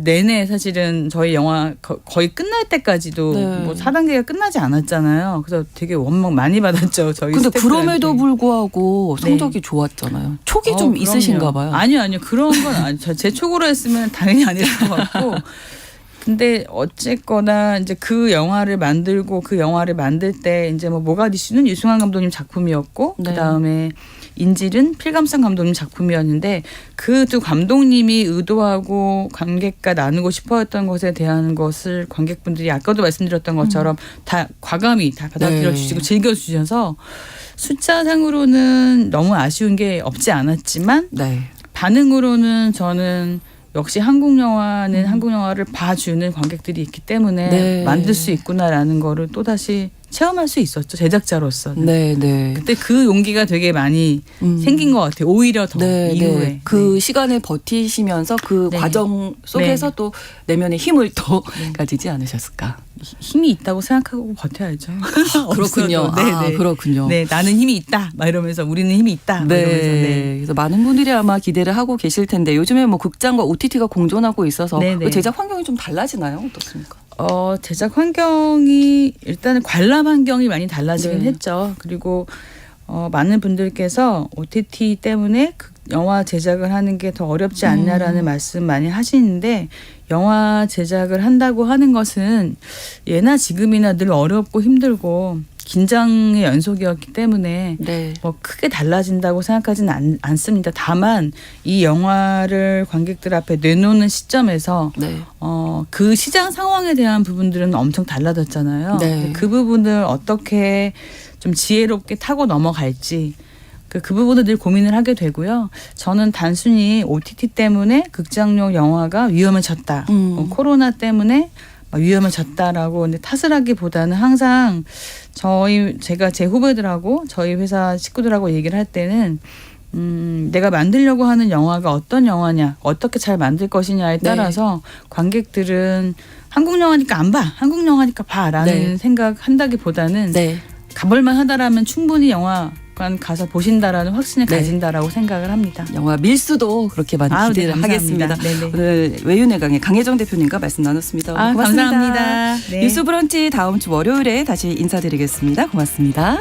내내 사실은 저희 영화 거의 끝날 때까지도 네. 뭐 4단계가 끝나지 않았잖아요. 그래서 되게 원망 많이 받았죠. 저희 근데 스태프들한테. 그럼에도 불구하고 성적이 네. 좋았잖아요. 촉이 좀 그럼요. 있으신가 봐요. 아니요. 그런 건 아니죠. 제 촉으로 했으면 당연히 아닐 것 같고. 근데 어쨌거나 이제 그 영화를 만들고 그 영화를 만들 때 이제 뭐 모가디슈는 유승환 감독님 작품이었고 네. 그다음에 인질은 필감상 감독님 작품이었는데 그 두 감독님이 의도하고 관객과 나누고 싶어했던 것에 대한 것을 관객분들이 아까도 말씀드렸던 것처럼 다 과감히 다 받아들여 주시고 즐겨주셔서 숫자상으로는 너무 아쉬운 게 없지 않았지만 네. 반응으로는 저는 역시 한국 영화는 한국 영화를 봐주는 관객들이 있기 때문에 네. 만들 수 있구나라는 거를 또다시 체험할 수 있었죠. 제작자로서는. 네, 네. 그때 그 용기가 되게 많이 생긴 것 같아요. 오히려 더 네, 이후에. 네. 그 시간을 버티시면서 그 네. 과정 속에서 네. 또 내면의 힘을 또 가지지 않으셨을까? 힘이 있다고 생각하고 버텨야죠. 그렇군요. 없어도. 네, 아, 네. 그렇군요. 네, 나는 힘이 있다. 막 이러면서 우리는 힘이 있다. 막 네. 이러면서. 네. 그래서 많은 분들이 아마 기대를 하고 계실 텐데 요즘에 뭐 극장과 OTT가 공존하고 있어서 네, 네. 그 제작 환경이 좀 달라지나요? 어떻습니까? 제작 환경이 일단은 관람 환경이 많이 달라지긴 네. 했죠. 그리고 많은 분들께서 OTT 때문에 영화 제작을 하는 게 더 어렵지 않냐라는 말씀 많이 하시는데 영화 제작을 한다고 하는 것은 예나 지금이나 늘 어렵고 힘들고 긴장의 연속이었기 때문에 네. 뭐 크게 달라진다고 생각하지는 않습니다. 다만 이 영화를 관객들 앞에 내놓는 시점에서 네. 그 시장 상황에 대한 부분들은 엄청 달라졌잖아요. 네. 그 부분을 어떻게 좀 지혜롭게 타고 넘어갈지 그 부분을 늘 고민을 하게 되고요. 저는 단순히 OTT 때문에 극장용 영화가 위험해졌다. 코로나 때문에 위험해졌다라고 근데 탓을 하기보다는 항상 제가 제 후배들하고 저희 회사 식구들하고 얘기를 할 때는 내가 만들려고 하는 영화가 어떤 영화냐, 어떻게 잘 만들 것이냐에 따라서 관객들은 한국 영화니까 안 봐, 한국 영화니까 봐라는 생각한다기보다는 가볼만 하다라면 충분히 영화관 가서 보신다라는 확신을 가진다라고 생각을 합니다. 영화 밀수도 그렇게 많이 기대를 하겠습니다. 네네. 오늘 외윤의 강의 강혜정 대표님과 말씀 나눴습니다. 고맙습니다. 감사합니다. 네. 뉴스 브런치 다음 주 월요일에 다시 인사드리겠습니다. 고맙습니다.